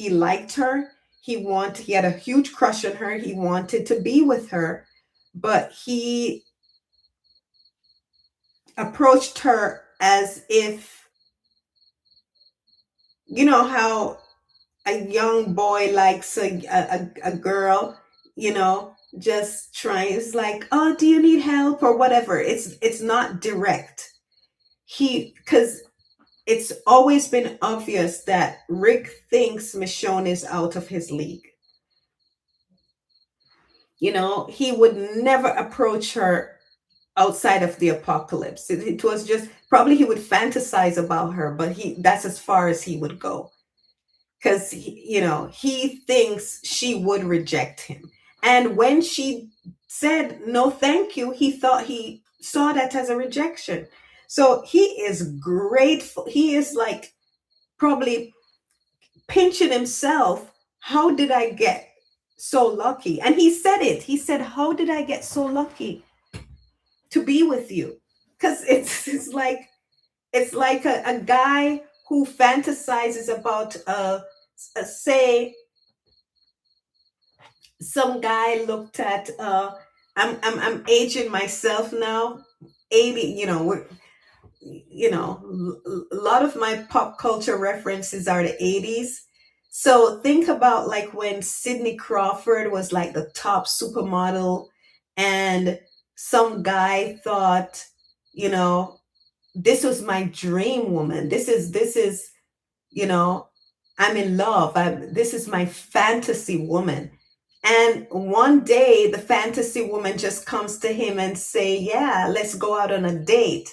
liked her. He had a huge crush on her. He wanted to be with her, but he approached her as if, you know how a young boy likes a girl, just trying. It's like, oh, do you need help or whatever. It's not direct. Because it's always been obvious that Rick thinks Michonne is out of his league. He would never approach her outside of the apocalypse. It was just probably he would fantasize about her, but that's as far as he would go. Because he thinks she would reject him. And when she said no thank you, he saw that as a rejection. So he is grateful. He is like probably pinching himself. How did I get so lucky? And he said it. He said, how did I get so lucky to be with you? Because it's like a guy who fantasizes about say some guy looked at I'm aging myself now, 80, a lot of my pop culture references are the 80s. So think about like when Sidney Crawford was like the top supermodel and some guy thought, you know this was my dream woman. This is you know I'm in love. This is my fantasy woman. And one day the fantasy woman just comes to him and say, "Yeah, let's go out on a date."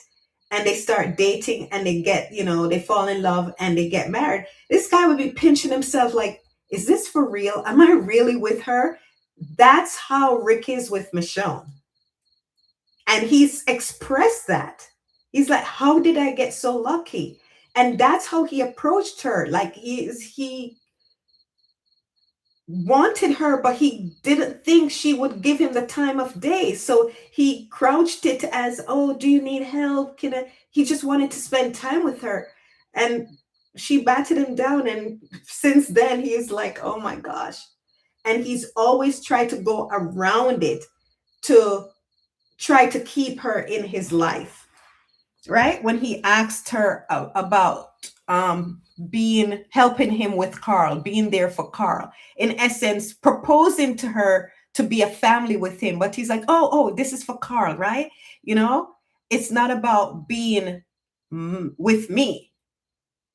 And they start dating and they get, they fall in love and they get married. This guy would be pinching himself like, is this for real? Am I really with her? That's how Rick is with Michonne. And he's expressed that. He's like, how did I get so lucky? And that's how he approached her. Like he wanted her, but he didn't think she would give him the time of day. So he crouched it as, "Oh, do you need help? Can I?" He just wanted to spend time with her. And she batted him down. And since then, he's like, oh my gosh. And he's always tried to go around it to try to keep her in his life, right? When he asked her about being helping him with Carl, being there for Carl, in essence, proposing to her to be a family with him. But he's like, oh, this is for Carl, right? You know, it's not about being with me.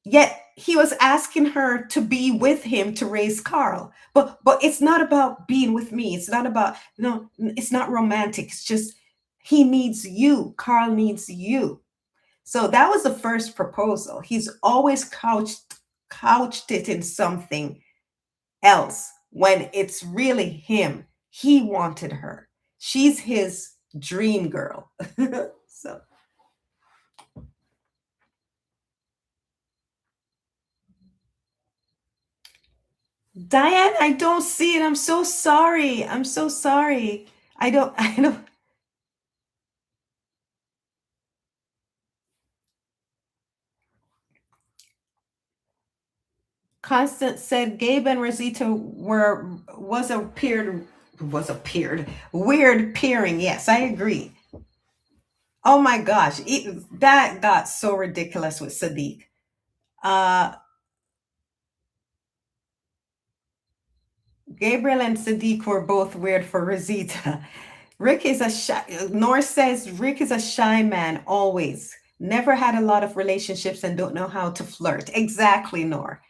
Yet he was asking her to be with him to raise Carl. But it's not about being with me. It's not about, no, it's not romantic. It's just he needs you. Carl needs you. So that was the first proposal. He's always couched it in something else when it's really him. He wanted her. She's his dream girl. So Diane, I don't see it. I'm so sorry. I'm so sorry. I don't. Constance said Gabe and Rosita was appeared weird peering. Yes, I agree. Oh my gosh, that got so ridiculous with Sadiq. Uh, Gabriel and Sadiq were both weird for Rosita. Rick is a shy. North says Rick is a shy man always. Never had a lot of relationships and don't know how to flirt. Exactly, Nor.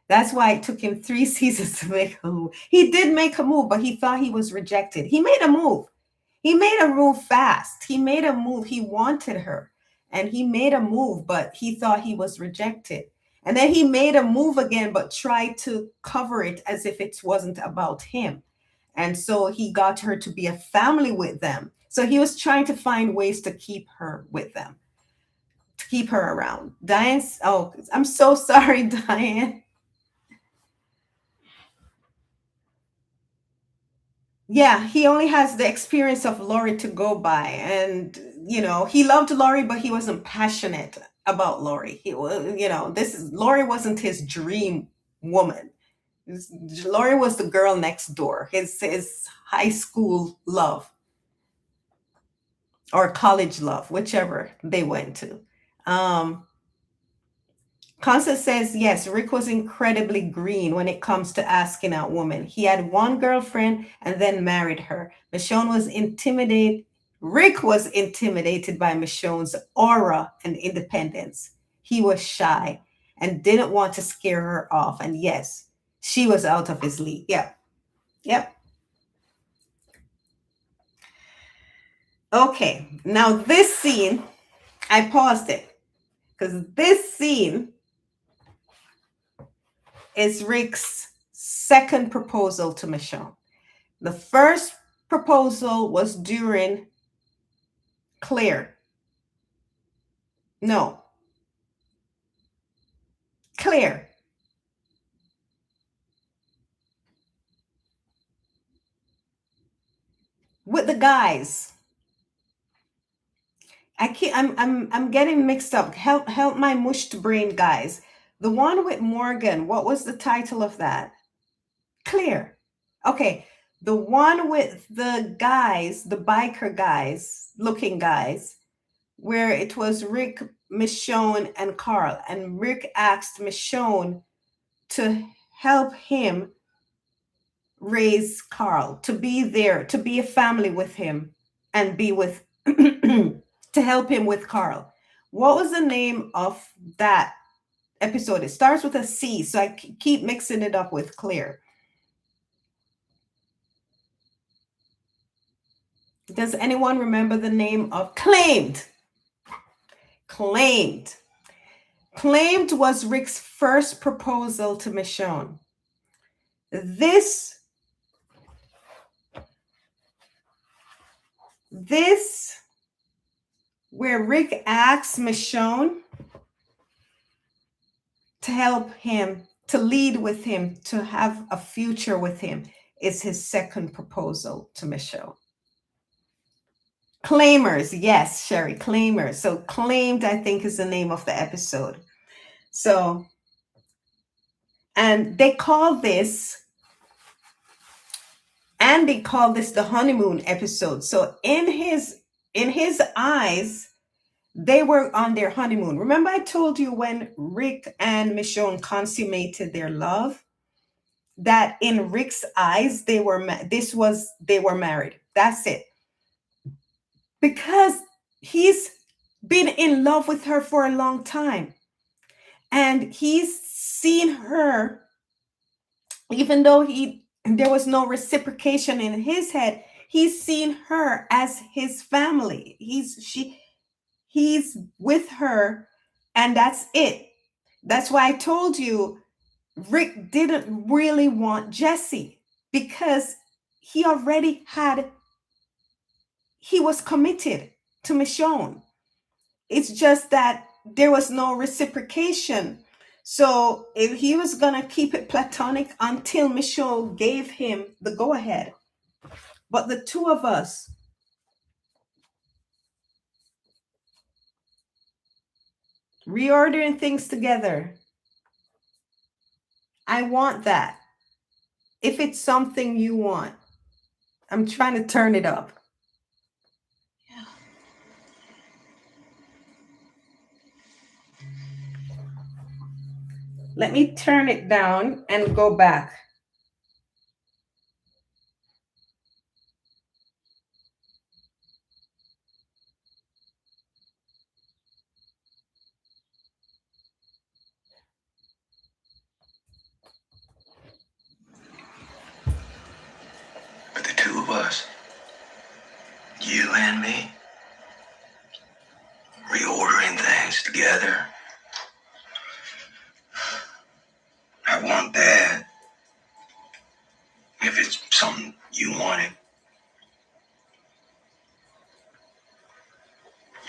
That's why it took him 3 seasons to make a move. He did make a move, but he thought he was rejected. He made a move. He made a move fast. He made a move. He wanted her. And he made a move, but he thought he was rejected. And then he made a move again, but tried to cover it as if it wasn't about him. And so he got her to be a family with them. So he was trying to find ways to keep her with them, to keep her around. Diane's, oh, I'm so sorry, Diane. Yeah, he only has the experience of Lori to go by. And, he loved Lori, but he wasn't passionate about Lori. He was, Lori wasn't his dream woman. Lori was the girl next door, his high school love or college love, whichever they went to. Um, Constance says, yes, Rick was incredibly green when it comes to asking out women. He had one girlfriend and then married her. Michonne was intimidated. Rick was intimidated by Michonne's aura and independence. He was shy and didn't want to scare her off. And yes, she was out of his league. Yep. Yep. Okay. Now, this scene, I paused it because this scene is Rick's second proposal to Michonne. The first proposal was during Claire. No, Claire. With the guys. I can't I'm getting mixed up. Help my mushed brain guys. The one with Morgan, what was the title of that? Claire. Okay. The one with the guys, the biker guys, looking guys, where it was Rick, Michonne, and Carl. And Rick asked Michonne to help him raise Carl, to be there, to be a family with him, and be with, to help him with Carl. What was the name of that episode. It starts with a C, so I keep mixing it up with Clear. Does anyone remember the name of Claimed? Claimed. Claimed was Rick's first proposal to Michonne. This where Rick asks Michonne to help him, to lead with him, to have a future with him, is his second proposal to Michonne. Claimers, yes, Sherry, Claimers. So Claimed, I think, is the name of the episode. So, and they call this the honeymoon episode. So in his eyes, they were on their honeymoon. Remember I told you when Rick and Michonne consummated their love, that in Rick's eyes they were married. That's it. Because he's been in love with her for a long time. And he's seen her, even though there was no reciprocation in his head, he's seen her as his family. He's with her, and that's it. That's why I told you Rick didn't really want Jesse, because he was committed to Michonne. It's just that there was no reciprocation. So if he was going to keep it platonic until Michonne gave him the go ahead. But the two of us, reordering things together, I want that. If it's something you want, I'm trying to turn it up. Yeah. Let me turn it down and go back. But the two of us, you and me, reordering things together. I want that. If it's something you wanted.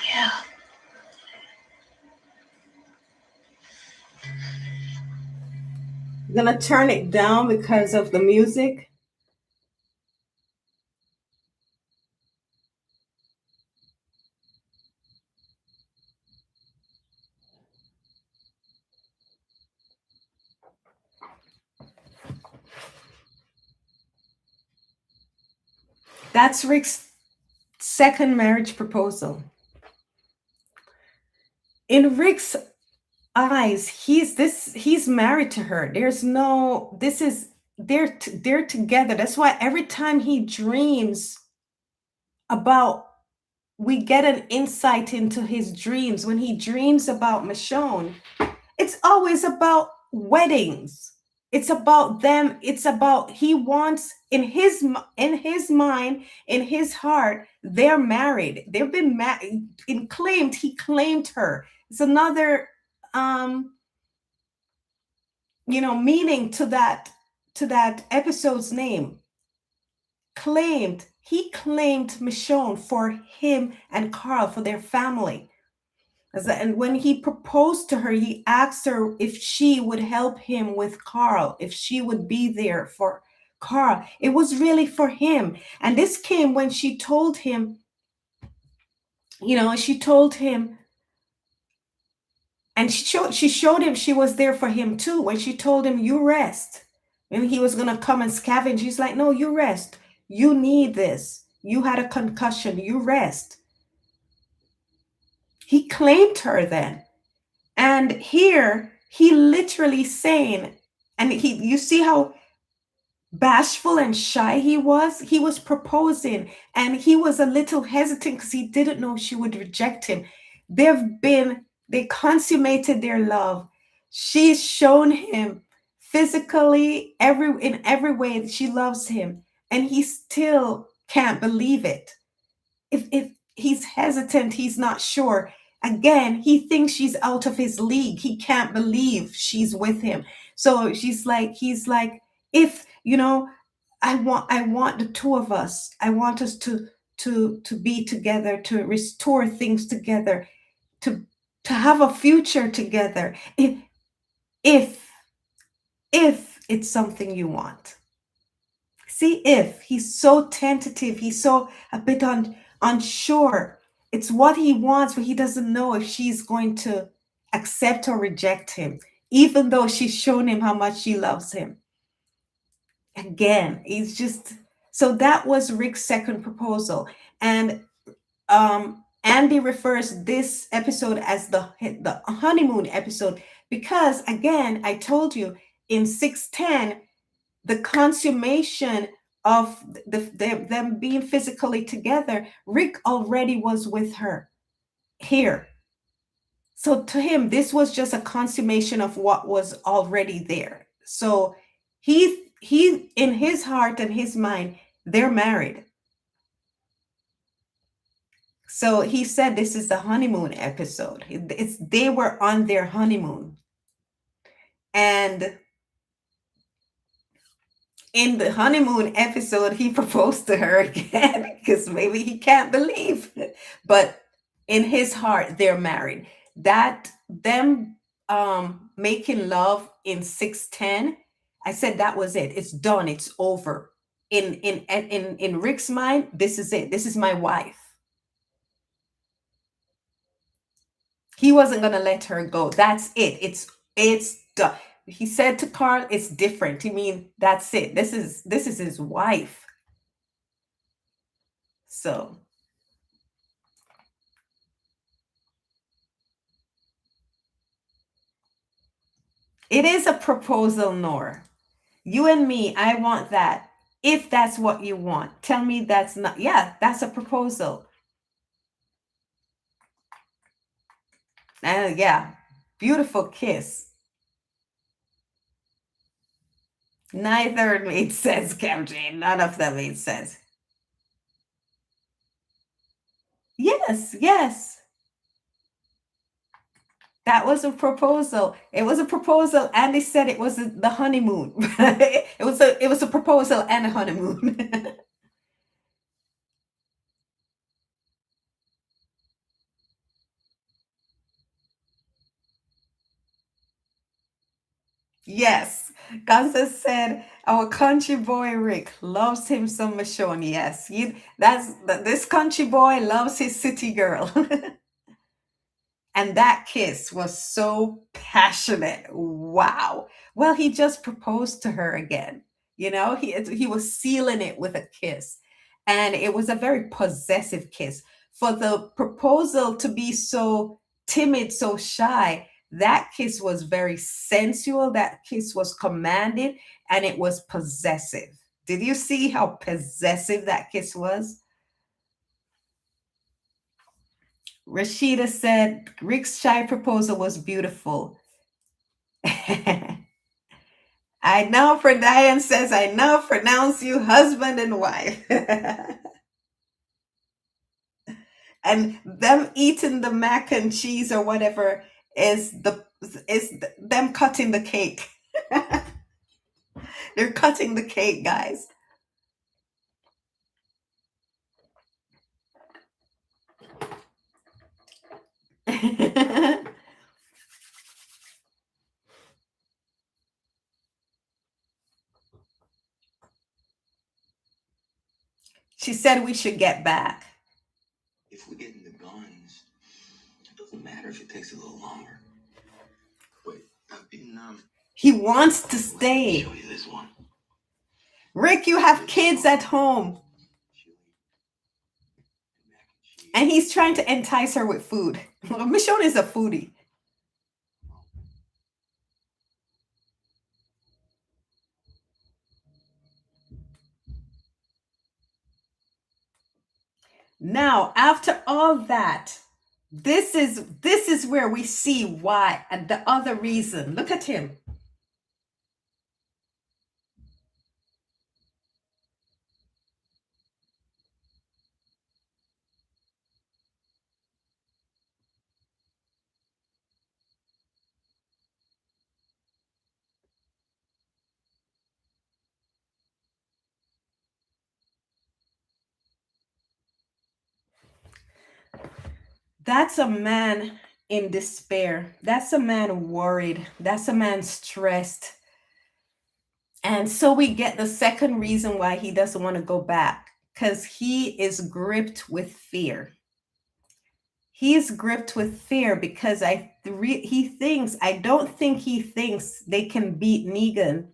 Yeah. I'm gonna turn it down because of the music. That's Rick's second marriage proposal. In Rick's eyes, he's married to her. They're together. That's why every time he dreams about, we get an insight into his dreams. When he dreams about Michonne, it's always about weddings. It's about them. It's about, he wants, in his mind, in his heart, they're married. They've been married. He claimed her. It's another meaning to that episode's name. Claimed. He claimed Michonne for him and Carl, for their family. And when he proposed to her, he asked her if she would help him with Carl, if she would be there for Carl. It was really for him. And this came when she told him, and she showed him she was there for him too. When she told him, you rest. And he was going to come and scavenge. She's like, no, you rest. You need this. You had a concussion. You rest. He claimed her then. And here he literally saying, and you see how bashful and shy he was proposing, and he was a little hesitant because he didn't know she would reject him. They consummated their love. She's shown him physically in every way that she loves him, and he still can't believe it. If he's hesitant, he's not sure. Again, he thinks she's out of his league. He can't believe she's with him. So he's like, if I want the two of us. I want us to be together, to restore things together, to to have a future together. If if it's something you want. See, if he's so tentative, he's so a bit unsure. It's what he wants, but he doesn't know if she's going to accept or reject him, even though she's shown him how much she loves him. Again, he's just so that was Rick's second proposal. And Andy refers this episode as the honeymoon episode because, again, I told you in 610 the consummation of them being physically together, Rick already was with her here. So to him, this was just a consummation of what was already there. So he in his heart and his mind, they're married. So he said this is the honeymoon episode. It's they were on their honeymoon. And in the honeymoon episode, he proposed to her again because maybe he can't believe. But in his heart, they're married. That them making love in 610, I said that was it. It's done. It's over. In Rick's mind, this is it. This is my wife. He wasn't gonna let her go. That's it. It's done. He said to Carl, it's different. He mean that's it. This is his wife. So it is a proposal, Nor. You and me, I want that. If that's what you want, tell me that's not. Yeah, that's a proposal. And yeah, beautiful kiss. Neither made sense, Camjane. None of them made sense. Yes, yes. That was a proposal. It was a proposal, and they said it was the honeymoon. It was a proposal and a honeymoon. Yes, Kansas said our country boy Rick loves him some Michonne. Yes, this country boy loves his city girl. And that kiss was so passionate. Wow. Well, he just proposed to her again. He was sealing it with a kiss. And it was a very possessive kiss. For the proposal to be so timid, so shy, that kiss was very sensual. That kiss was commanded and it was possessive. Did you see how possessive that kiss was? Rashida said Rick's shy proposal was beautiful. I now for Diane says, I now pronounce you husband and wife. And them eating the mac and cheese or whatever is them cutting the cake. They're cutting the cake, guys. She said we should get back. If we get in the guns, it doesn't matter if it takes a little longer. Wait, I've been He wants to let me stay. show you this one. Rick, you have kids at home. And he's trying to entice her with food. Michonne is a foodie. Now, after all that, This is where we see why, and the other reason. Look at him. That's a man in despair. That's a man worried. That's a man stressed. And so we get the second reason why he doesn't want to go back, because he is gripped with fear. He is gripped with fear because he thinks, I don't think he thinks they can beat Negan.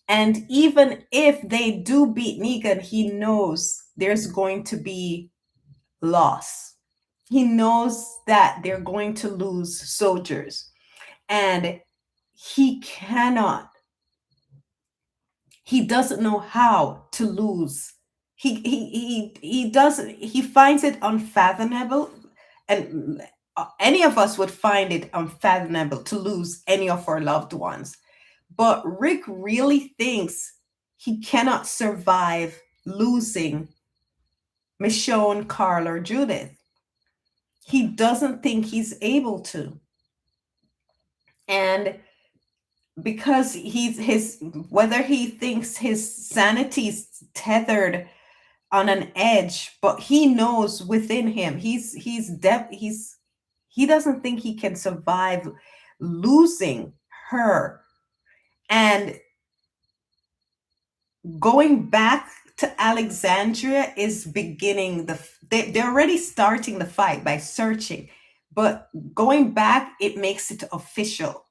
And even if they do beat Negan, he knows there's going to be loss. He knows that they're going to lose soldiers. And he cannot, he doesn't know how to lose. He doesn't, he finds it unfathomable. And any of us would find it unfathomable to lose any of our loved ones. But Rick really thinks he cannot survive losing Michonne, Carl, or Judith. He doesn't think he's able to. And because he's his whether he thinks his sanity's tethered on an edge, but he knows within him he doesn't think he can survive losing her. And going back to Alexandria is beginning they're already starting the fight by searching, but going back, it makes it official.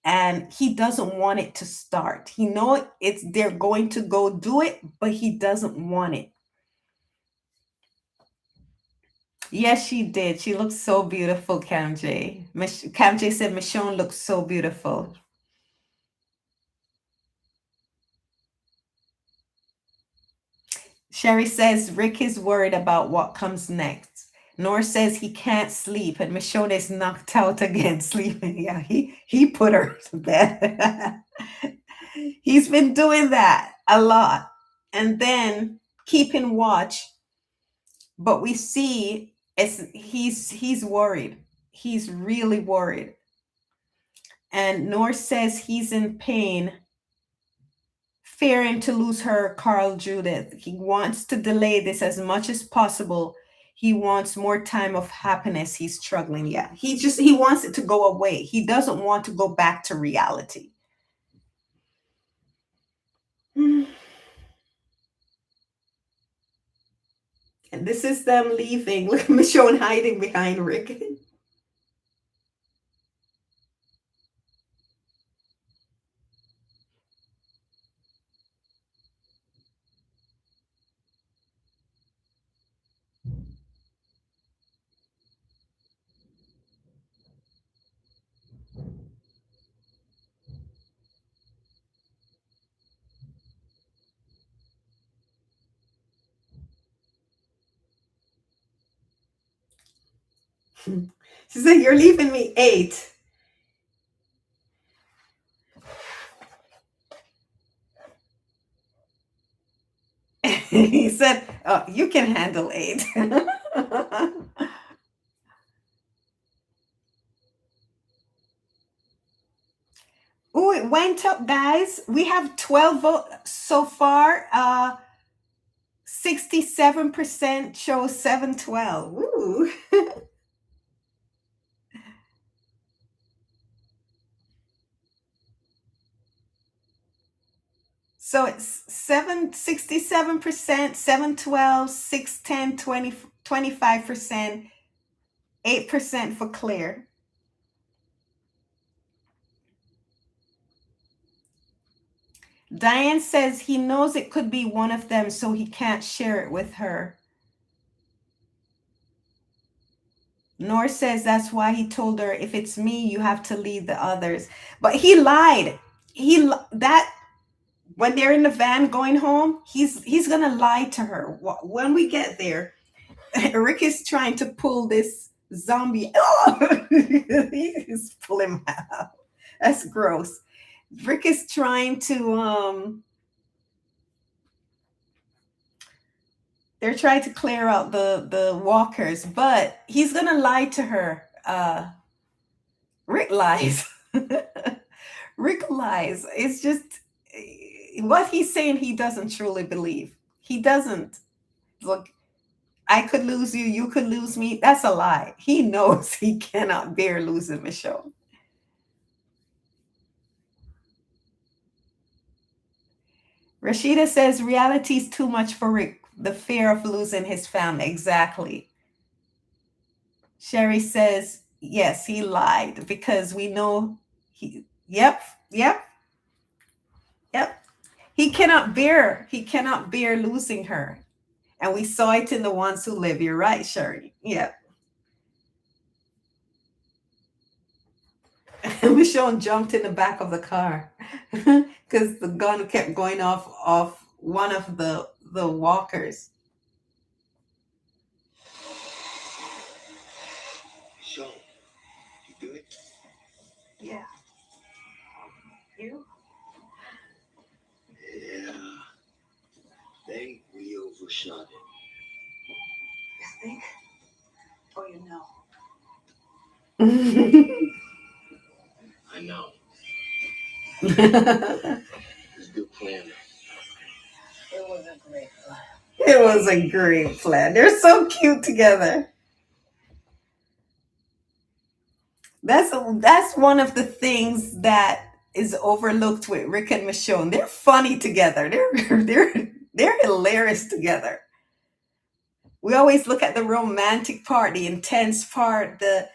And he doesn't want it to start. He know it's they're going to go do it, but he doesn't want it. Yes, she did. She looks so beautiful, Cam J. Cam J said Michonne looks so beautiful. Sherry says Rick is worried about what comes next. Nor says he can't sleep, and Michonne is knocked out again sleeping. Yeah, he put her to bed. He's been doing that a lot. And then keeping watch, but we see he's worried. He's really worried. And Nor says he's in pain, fearing to lose her, Carl Judith. He wants to delay this as much as possible. He wants more time of happiness. He's struggling. Yeah. He wants it to go away. He doesn't want to go back to reality. And this is them leaving. Look at Michonne hiding behind Rick. She said, "You're leaving me 8." He said, "Oh, you can handle 8." Oh, it went up, guys. We have 12 votes so far. 67% shows 712. Ooh. So it's 67%, 712, 610, 25%, 8% for Claire. Diane says he knows it could be one of them, so he can't share it with her. Nor says that's why he told her, if it's me, you have to leave the others. But he lied. That when they're in the van going home, he's gonna lie to her when we get there. Rick is trying to pull this zombie. Oh, he's pulling my out. That's gross. Rick is trying to they're trying to clear out the walkers, but he's gonna lie to her. Rick lies. Rick lies. It's just what he's saying he doesn't truly believe. He doesn't. Look, I could lose you, you could lose me. That's a lie. He knows he cannot bear losing Michonne. Rashida says reality's too much for Rick. The fear of losing his family. Exactly. Sherry says, yes, he lied because we know he, yep, yep, yep. He cannot bear losing her. And we saw it in the ones who live. You're right, Sherry. Yep. Michonne jumped in the back of the car because the gun kept going off one of the walkers. Sean, you good? Yeah. You? Yeah. Think we overshot it. You think? Or you know? I know. It It's a good plan. was a great plan. It was a great plan. They're so cute together. That's one of the things that is overlooked with Rick and Michonne. They're funny together. They're hilarious together. We always look at the romantic part, the intense part, they're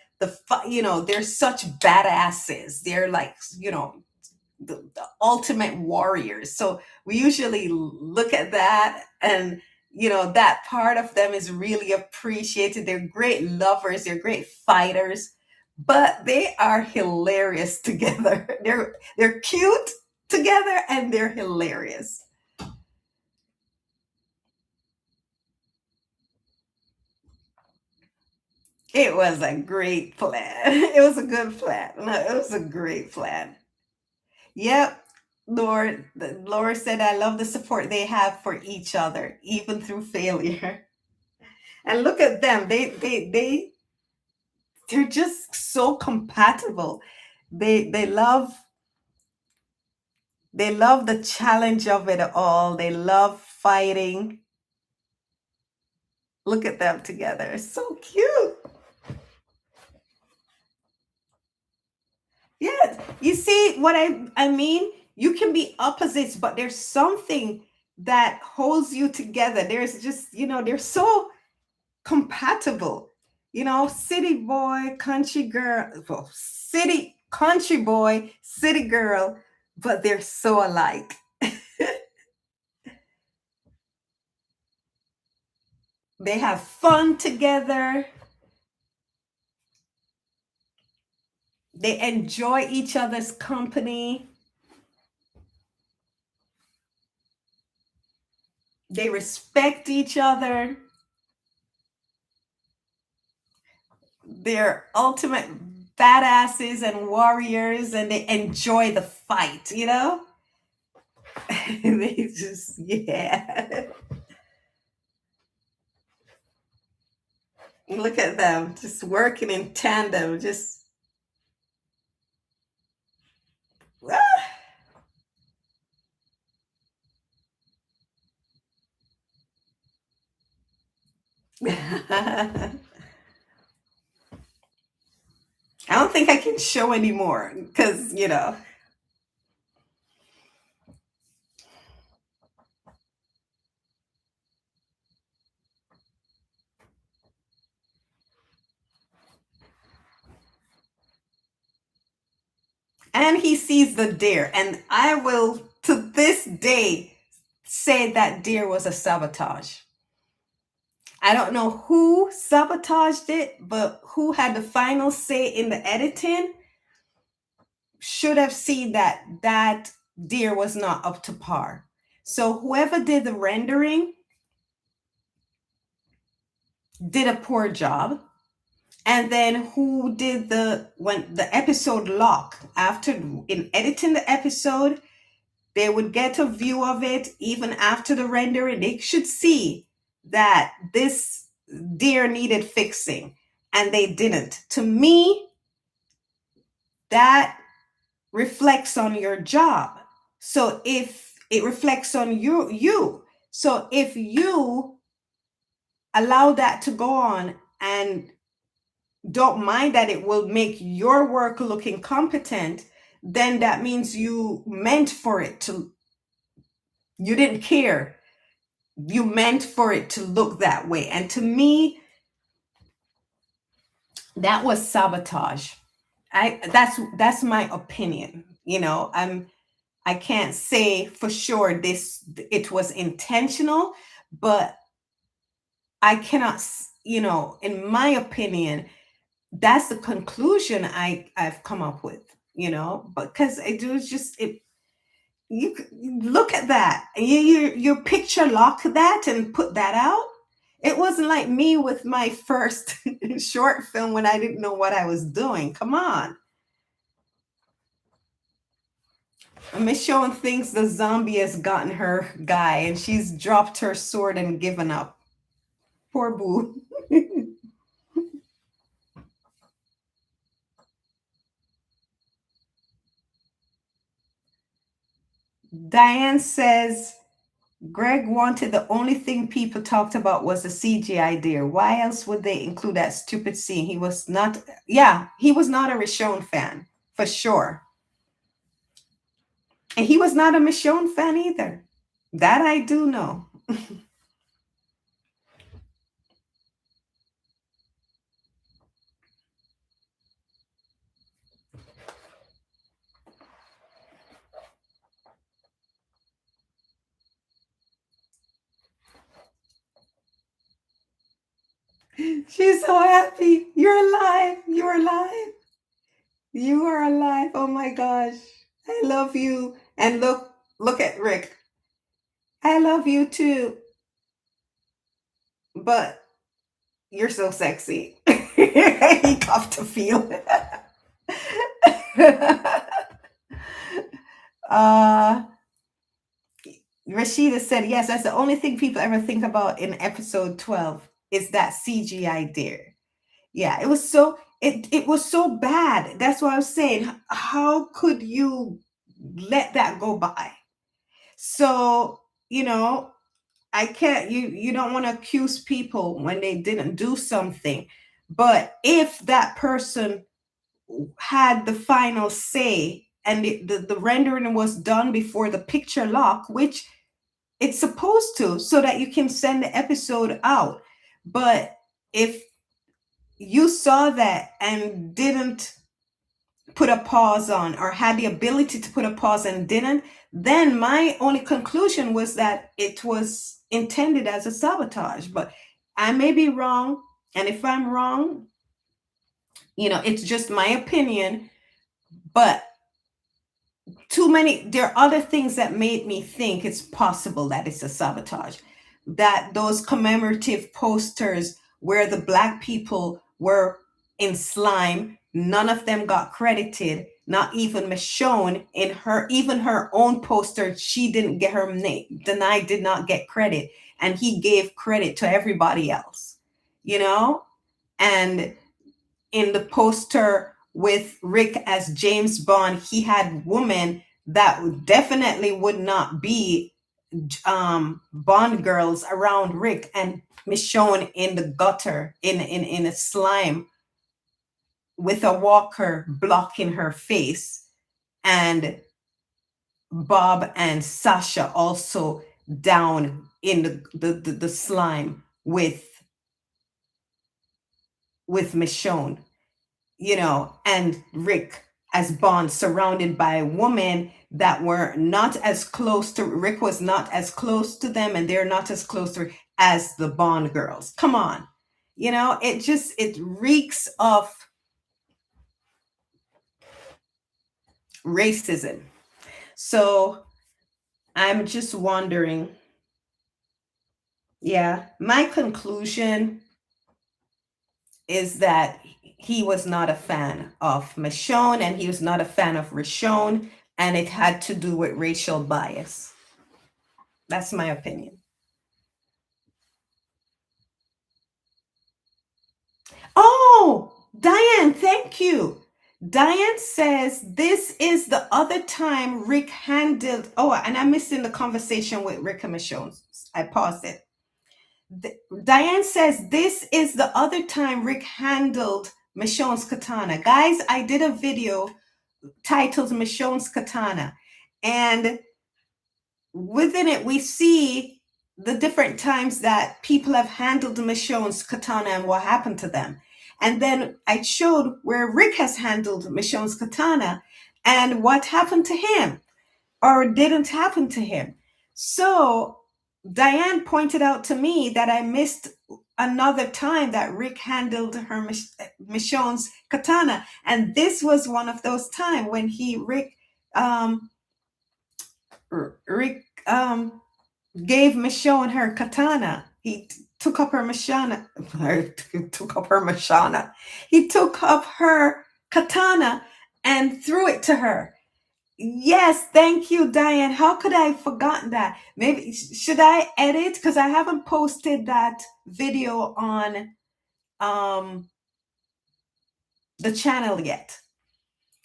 such badasses. They're like, the ultimate warriors. So we usually look at that, and that part of them is really appreciated. They're great lovers, they're great fighters, but they are hilarious together. They're cute together and they're hilarious. It was a great plan. It was a good plan. No, it was a great plan. Yep. Laura said, I love the support they have for each other, even through failure. And look at them. They're just so compatible. They love the challenge of it all. They love fighting. Look at them together. It's so cute. Yeah. You see what I mean? You can be opposites, but there's something that holds you together. There's just, they're so compatible. City boy, country girl, well, city country boy, city girl, but they're so alike. They have fun together. They enjoy each other's company. They respect each other. They're ultimate badasses and warriors, and they enjoy the fight. They just, yeah. Look at them just working in tandem, just. I don't think I can show anymore because. And he sees the deer. And I will, to this day, say that deer was a sabotage. I don't know who sabotaged it, but who had the final say in the editing should have seen that deer was not up to par. So whoever did the rendering did a poor job. And then who did when the episode lock, after in editing the episode, they would get a view of it even after the rendering. They should see that this deer needed fixing, and they didn't. To me, that reflects on your job. So if it reflects on you. So if you allow that to go on and don't mind that it will make your work look incompetent, then that means you meant for it to, you didn't care. You meant for it to look that way. And to me, that was sabotage. That's my opinion. I can't say for sure this it was intentional, but I cannot, in my opinion, that's the conclusion I've come up with, because it was just it. Look at that. You picture lock that and put that out. It wasn't like me with my first short film when I didn't know what I was doing. Come on. Michonne thinks the zombie has gotten her guy and she's dropped her sword and given up. Poor boo. Diane says Greg wanted the only thing people talked about was the CGI deer. Why else would they include that stupid scene? He was not, yeah, he was not a Michonne fan, for sure. And he was not a Michonne fan either. That I do know. She's so happy. You're alive. You're alive. You are alive. Oh my gosh. I love you. And look at Rick. I love you too. But you're so sexy. He coughed to feel. uh Rashida said, yes, that's the only thing people ever think about in episode 12 is that CGI deer. Yeah, it was so bad. That's what I was saying. How could you let that go by? So, I can't, you don't want to accuse people when they didn't do something. But if that person had the final say and the rendering was done before the picture lock, which it's supposed to, so that you can send the episode out. But if you saw that and didn't put a pause on, or had the ability to put a pause and didn't, then my only conclusion was that it was intended as a sabotage. But I may be wrong. And if I'm wrong, it's just my opinion. But there are other things that made me think it's possible that it's a sabotage. That those commemorative posters where the black people were in slime, none of them got credited. Not even Michonne, even her own poster, she didn't get her name. Denai did not get credit, and he gave credit to everybody else. And in the poster with Rick as James Bond, he had women that definitely would not be Bond girls around Rick, and Michonne in the gutter, in a slime with a walker blocking her face, and Bob and Sasha also down in the slime with Michonne. And Rick as Bond surrounded by women that were not as close to Rick, was not as close to them, and they're not as close to as the Bond girls. Come on. It reeks of racism. So I'm just wondering, yeah, my conclusion is that he was not a fan of Michonne and he was not a fan of Rishon, and it had to do with racial bias. That's my opinion. Oh, Diane, thank you. Diane says this is the other time Rick handled. Oh, and I'm missing the conversation with Rick and Michonne. I paused it. Diane says this is the other time Rick handled Michonne's katana. Guys, I did a video titled Michonne's Katana, and within it we see the different times that people have handled Michonne's katana and what happened to them. And then I showed where Rick has handled Michonne's katana and what happened to him or didn't happen to him. So Diane pointed out to me that I missed another time that Rick handled her Michonne's katana, and this was one of those times when Rick gave Michonne her katana. He took up her mashana. took up her mashana. He took up her katana and threw it to her. Yes, thank you, Diane. How could I have forgotten that? Maybe should I edit, because I haven't posted that video on the channel yet.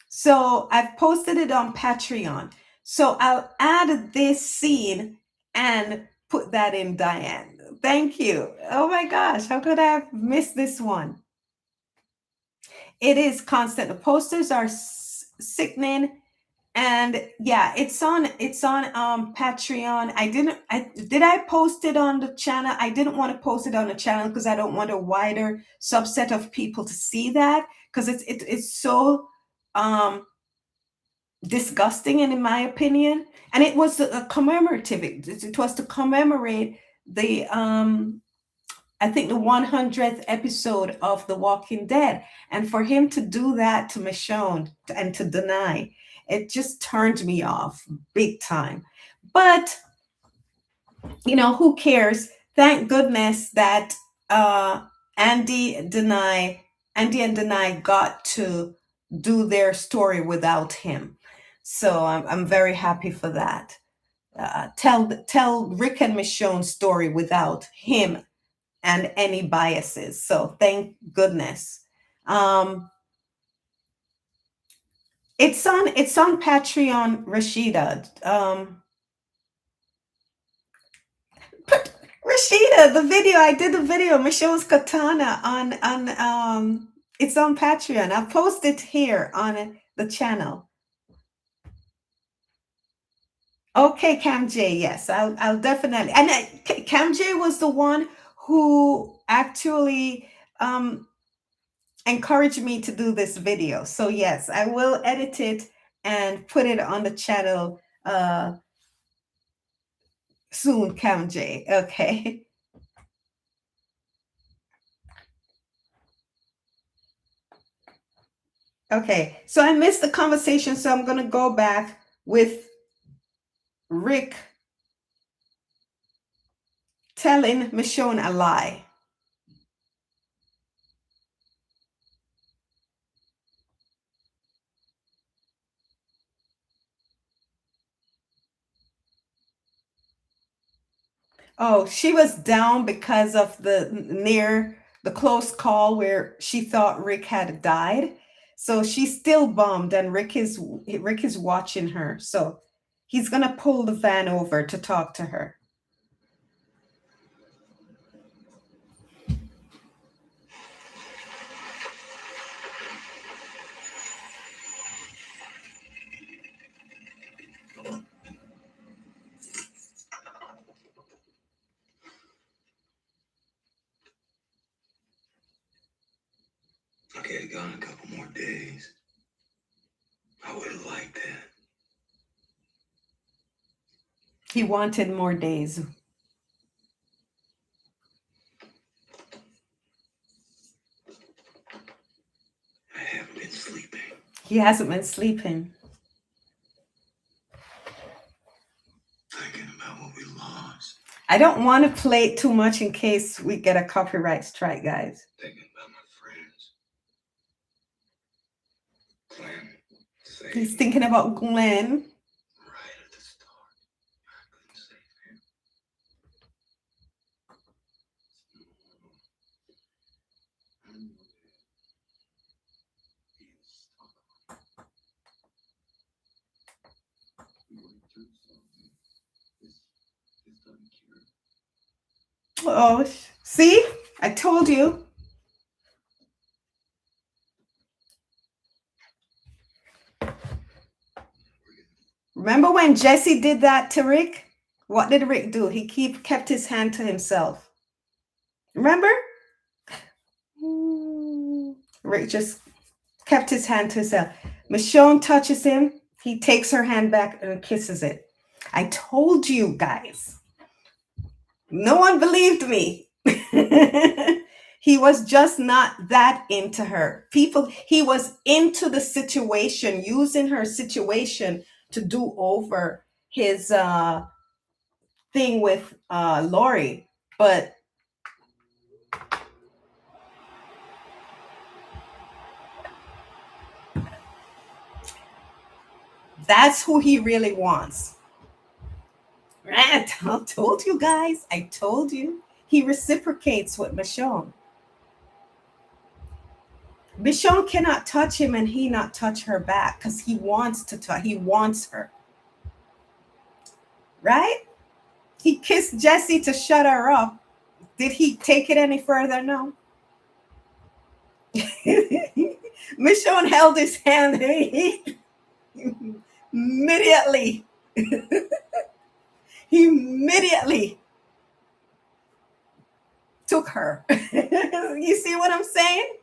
So I've posted it on Patreon. So I'll add this scene and put that in, Diane. Thank you. Oh my gosh, how could I have missed this one? It is constant. The posters are sickening. And yeah, it's on Patreon. Did I post it on the channel? I didn't want to post it on the channel because I don't want a wider subset of people to see that, because it's so disgusting in my opinion. And it was a commemorative. It was to commemorate the I think the 100th episode of The Walking Dead. And for him to do that to Michonne and to deny, it just turned me off big time. But, who cares? Thank goodness that Andy and Denai got to do their story without him. So I'm very happy for that. Tell Rick and Michonne's story without him and any biases. So thank goodness. It's on Patreon, Rashida. But Rashida, I did the video, Michelle's Katana on it's on Patreon. I'll post it here on the channel. Okay, Cam J, yes, I'll definitely. And Cam J was the one who actually encouraged me to do this video. So yes, I will edit it and put it on the channel soon, Cam J. Okay. Okay, so I missed the conversation, so I'm going to go back with Rick telling Michonne a lie. Oh, she was down because of the close call where she thought Rick had died. So she's still bummed, and Rick is watching her. So he's gonna pull the van over to talk to her. Okay, I gone a couple more days. I would have liked that. He wanted more days. I haven't been sleeping. He hasn't been sleeping. Thinking about what we lost. I don't want to play it too much in case we get a copyright strike, guys. Thinking about my friends. He's thinking about Glenn. Right at the start, I couldn't save him. And he is stuck on it. He would do something. This doesn't cure. Oh, see? I told you. Remember when Jesse did that to Rick? What did Rick do? He kept his hand to himself. Remember? Rick just kept his hand to himself. Michonne touches him. He takes her hand back and kisses it. I told you guys. No one believed me. He was just not that into her. He was into the situation, using her situation to do over his thing with Lori. But that's who he really wants. I told you guys. I told you. He reciprocates with Michonne. Michonne cannot touch him and he not touch her back because he wants to touch. He wants her. Right? He kissed Jesse to shut her up. Did he take it any further? No. Michonne held his hand immediately. He immediately took her. You see what I'm saying?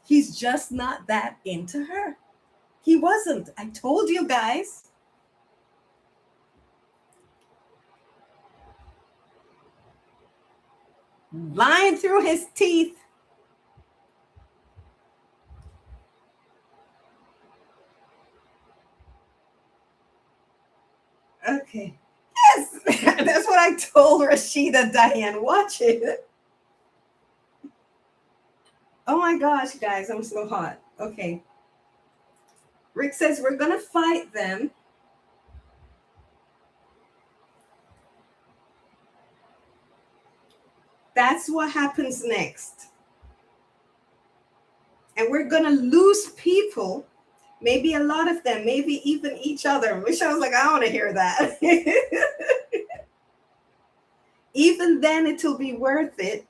He's just not that into her. He wasn't. I told you guys. Lying through his teeth. Okay. Yes. That's what I told Rashida Diane. Watch it. Oh my gosh, guys, I'm so hot. Okay. Rick says we're going to fight them. That's what happens next. And we're going to lose people. Maybe a lot of them, maybe even each other. Michelle's like, I want to hear that. Even then, it'll be worth it.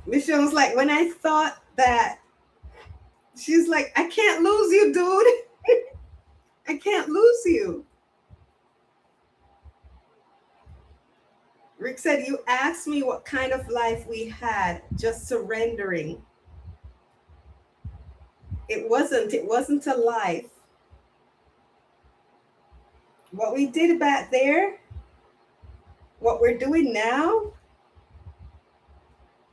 Michelle's like, when I thought that, she's like, I can't lose you, dude. I can't lose you. Rick said, you asked me what kind of life we had, just surrendering. It wasn't a life. What we did back there, what we're doing now,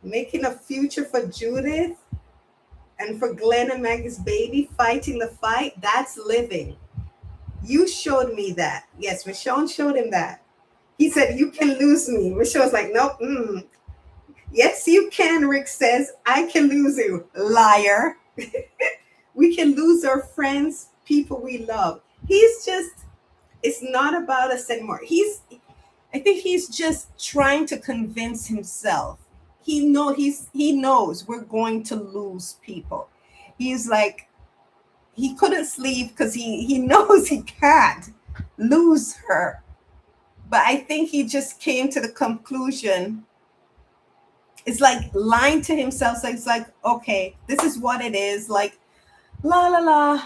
making a future for Judith and for Glenn and Maggie's baby, fighting the fight, that's living. You showed me that. Yes, Michonne showed him that. He said, you can lose me. Michelle's like, nope. Yes, you can, Rick says. I can lose you. Liar. We can lose our friends, people we love. It's not about us anymore. I think he's just trying to convince himself. He knows we're going to lose people. He's like, he couldn't sleep because he knows he can't lose her. But I think he just came to the conclusion. It's like lying to himself. So it's like, okay, this is what it is. Like, la la la.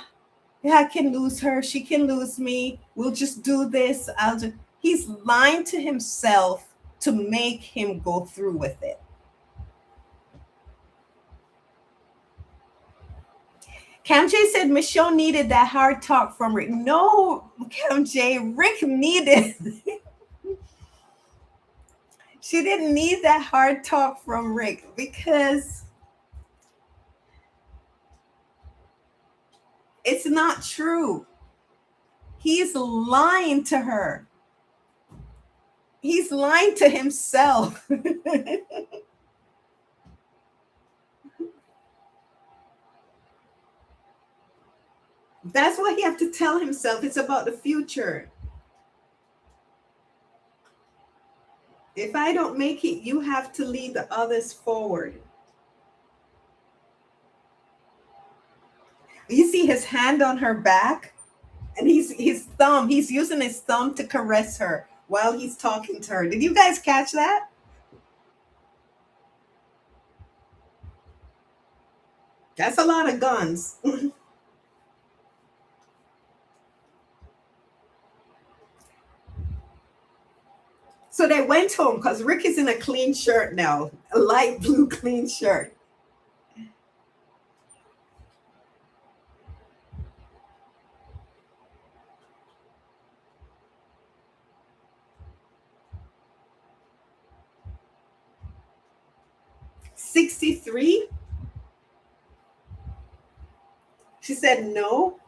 Yeah, I can lose her. She can lose me. We'll just do this. He's lying to himself to make him go through with it. Cam J said Michonne needed that hard talk from Rick. No, Cam J, Rick needed. She didn't need that hard talk from Rick because it's not true. He's lying to her. He's lying to himself. That's what he have to tell himself. It's about the future. If I don't make it, you have to lead the others forward. You see his hand on her back, and he's using his thumb to caress her while he's talking to her. Did you guys catch that? That's a lot of guns. So they went home because Rick is in a clean shirt now, a light blue clean shirt. 63? She said, no,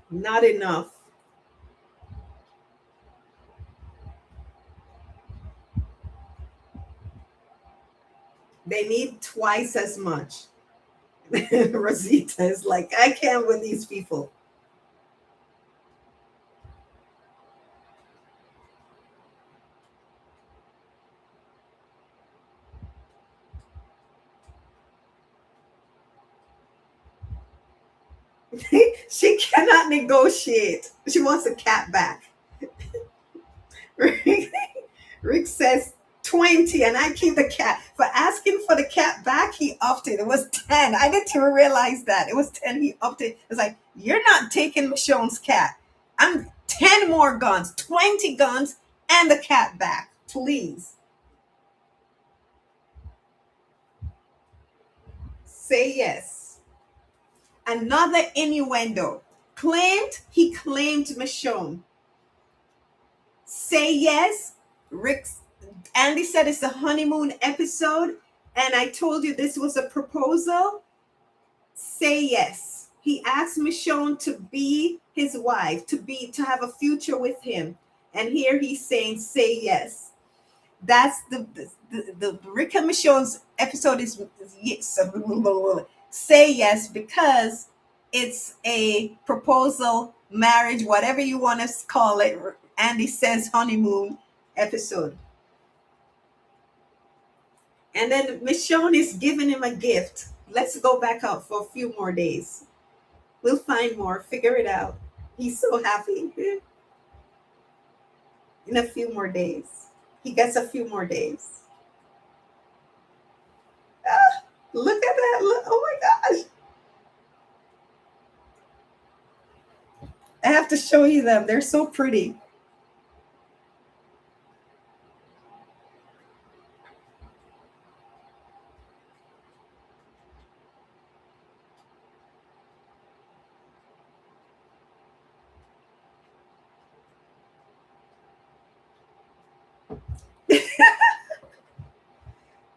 not enough. They need twice as much. Rosita is like, I can't with these people. She cannot negotiate. She wants a cat back. Rick says 20, and I keep the cat. For asking for the cat back, he upped it. It was 10. I didn't even realize that. It was 10. He upped it. It's like, you're not taking Michonne's cat. I'm 10 more guns, 20 guns, and the cat back. Please. Say yes. Another innuendo. He claimed Michonne. Say yes. Rick's Andy said it's the honeymoon episode, and I told you this was a proposal. Say yes. He asked Michonne to be his wife, to have a future with him, and here he's saying, "Say yes." That's the Rick and Michonne's episode is yes, say yes, because it's a proposal, marriage, whatever you want to call it. Andy says honeymoon episode. And then Michonne is giving him a gift. Let's go back out for a few more days. We'll find more, figure it out. He's so happy. In a few more days. He gets a few more days. Ah, look at that. Look, oh my gosh. I have to show you them. They're so pretty.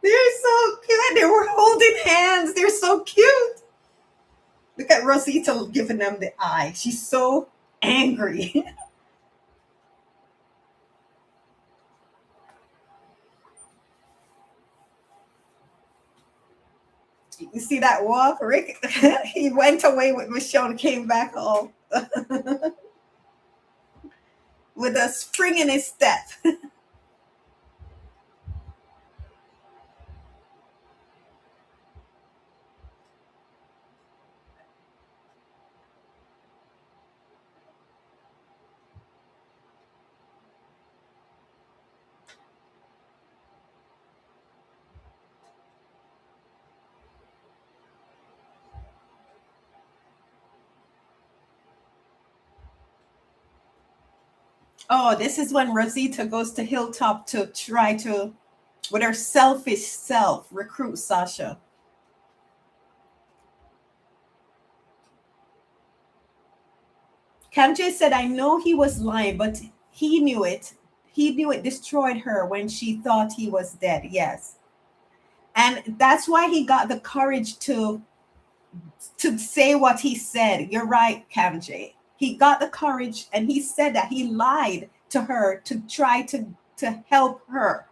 They're so cute. They were holding hands. They're so cute. Look at Rosita giving them the eye. She's so angry. You see that walk? Rick, he went away with Michonne and came back all with a spring in his step. Oh, this is when Rosita goes to Hilltop to try to, with her selfish self, recruit Sasha. Kamje said, I know he was lying, but he knew it. He knew it destroyed her when she thought he was dead. Yes. And that's why he got the courage to say what he said. You're right, Kamje. He got the courage and he said that he lied to her to try to help her.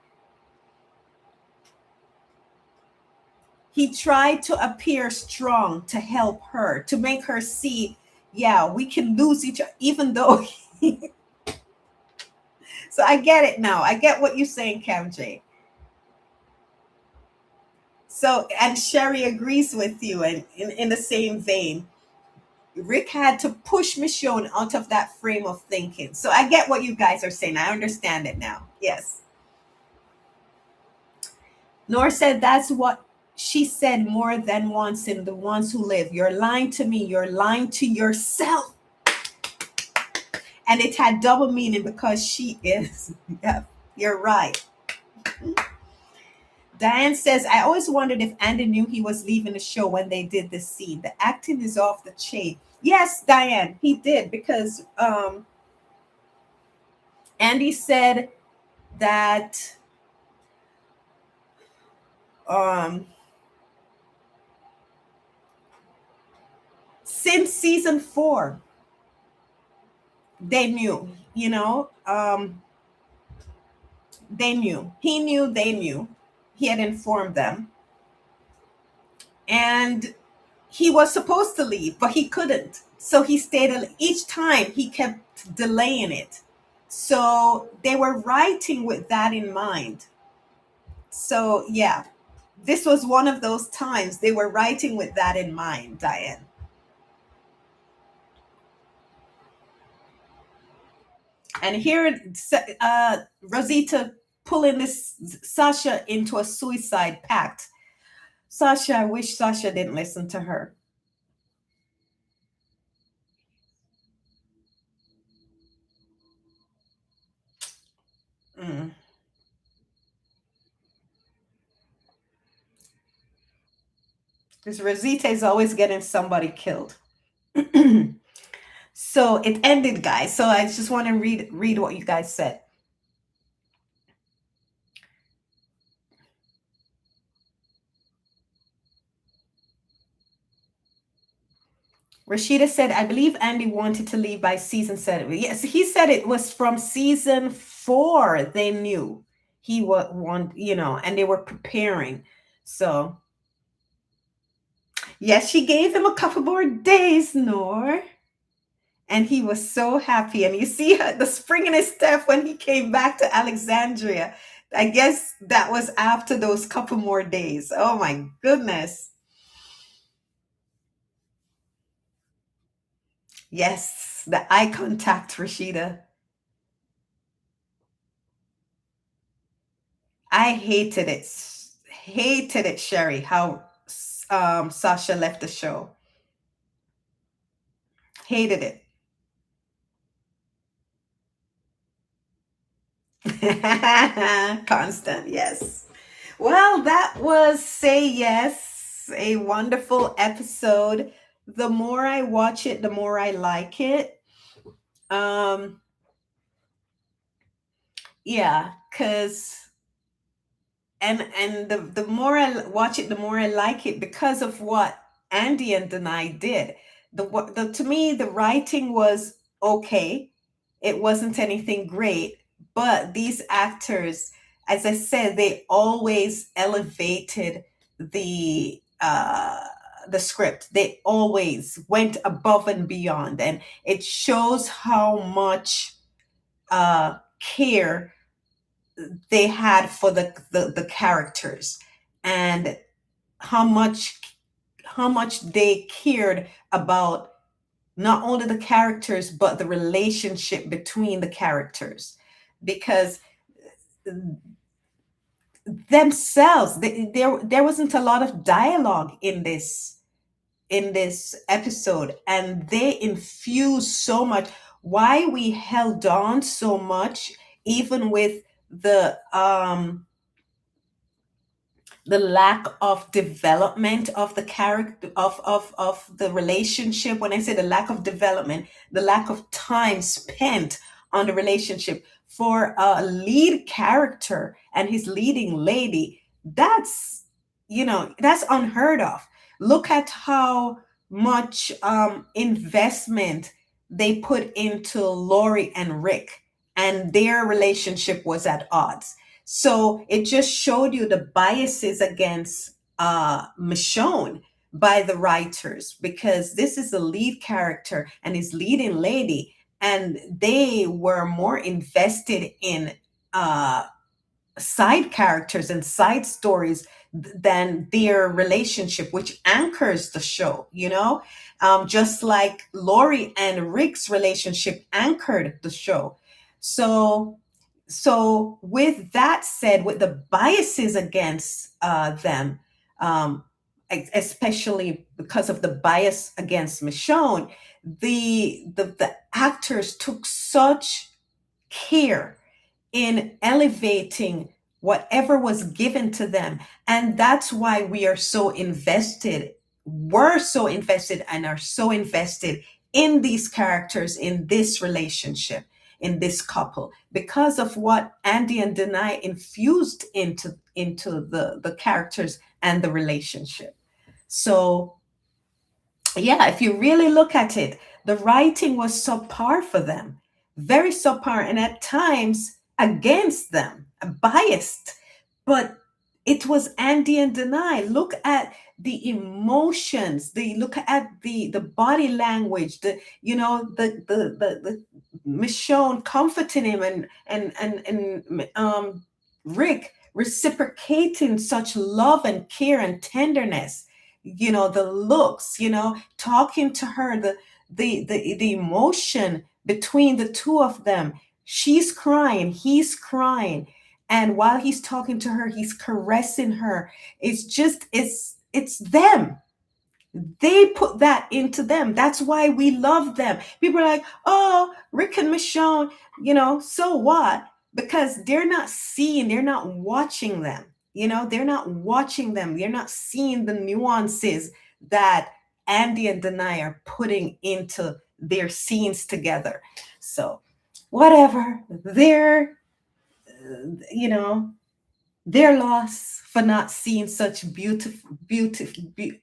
He tried to appear strong to help her, to make her see, yeah, we can lose each other, even though. So I get it now. I get what you're saying, Cam J. So, and Sherry agrees with you, and in the same vein, Rick had to push Michonne out of that frame of thinking. So I get what you guys are saying. I understand it now. Yes. Nor said that's what she said more than once in The Ones Who Live. You're lying to me. You're lying to yourself. And it had double meaning because she is. Yeah, you're right. Diane says, I always wondered if Andy knew he was leaving the show when they did this scene. The acting is off the chain. Yes, Diane, he did because Andy said that um, since season 4, they knew, they knew. He knew, they knew. He had informed them. And he was supposed to leave, but he couldn't. So he stayed. Each time he kept delaying it. So they were writing with that in mind. So yeah, this was one of those times they were writing with that in mind, Diane. And here, Rosita pulling this Sasha into a suicide pact. Sasha, I wish Sasha didn't listen to her. Mm. Because Rosita is always getting somebody killed. So it ended, guys. So I just want to read what you guys said. Rashida said, I believe Andy wanted to leave by season 7. Yes, he said it was from season 4 they knew he would want, and they were preparing. So, yes, she gave him a couple more days, Nor. And he was so happy. And you see the spring in his step when he came back to Alexandria. I guess that was after those couple more days. Oh my goodness. Yes, the eye contact, Rashida. I hated it. Hated it, Sherry, how Sasha left the show. Hated it. Constant, yes. Well, that was Say Yes, a wonderful episode. The more I watch it, the more I like it. Um, yeah, because and the more I watch it, the more I like it because of what Andy and Denai did. The to me the writing was okay. It wasn't anything great, but these actors, as I said, they always elevated the script. They always went above and beyond, and it shows how much care they had for the characters, and how much how much they cared about not only the characters but the relationship between the characters, because themselves there wasn't a lot of dialogue in this episode, and they infused so much. Why we held on so much, even with the lack of development of the character of the relationship. When I say the lack of development, the lack of time spent on the relationship for a lead character and his leading lady, that's unheard of. Look at how much investment they put into Lori and Rick, and their relationship was at odds. So it just showed you the biases against Michonne by the writers, because this is the lead character and his leading lady, and they were more invested in uh, side characters and side stories than their relationship, which anchors the show, just like Lori and Rick's relationship anchored the show. So, so with that said, with the biases against them, um, especially because of the bias against Michonne, the actors took such care in elevating whatever was given to them. And that's why we are so invested, were so invested, and are so invested in these characters, in this relationship, in this couple, because of what Andy and Denai infused into the characters and the relationship. So yeah, if you really look at it, the writing was subpar for them, very subpar, and at times against them, biased. But it was Andy and Denai. Look at the emotions. The look at the body language. The Michonne comforting him, and Rick reciprocating such love and care and tenderness, the looks, talking to her, the emotion between the two of them. She's crying, he's crying, and while he's talking to her, he's caressing her. It's them. They put that into them. That's why we love them. People are like, oh, Rick and Michonne, so what? Because they're not seeing, they're not watching them. They're not watching them. They're not seeing the nuances that Andy and Denai are putting into their scenes together. So, whatever. You know, their loss for not seeing such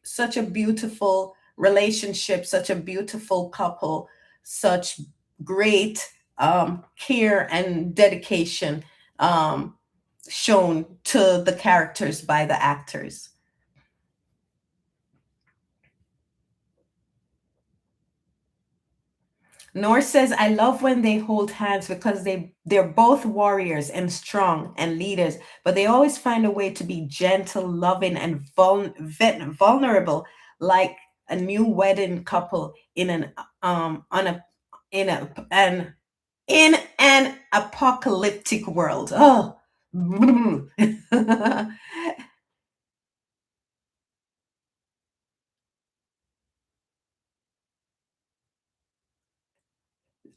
such a beautiful relationship, such a beautiful couple, such great care and dedication um, shown to the characters by the actors. Nor says, I love when they hold hands because they're both warriors and strong and leaders, but they always find a way to be gentle, loving, and vulnerable, like a new wedding couple in an on a in a an in an apocalyptic world. Oh.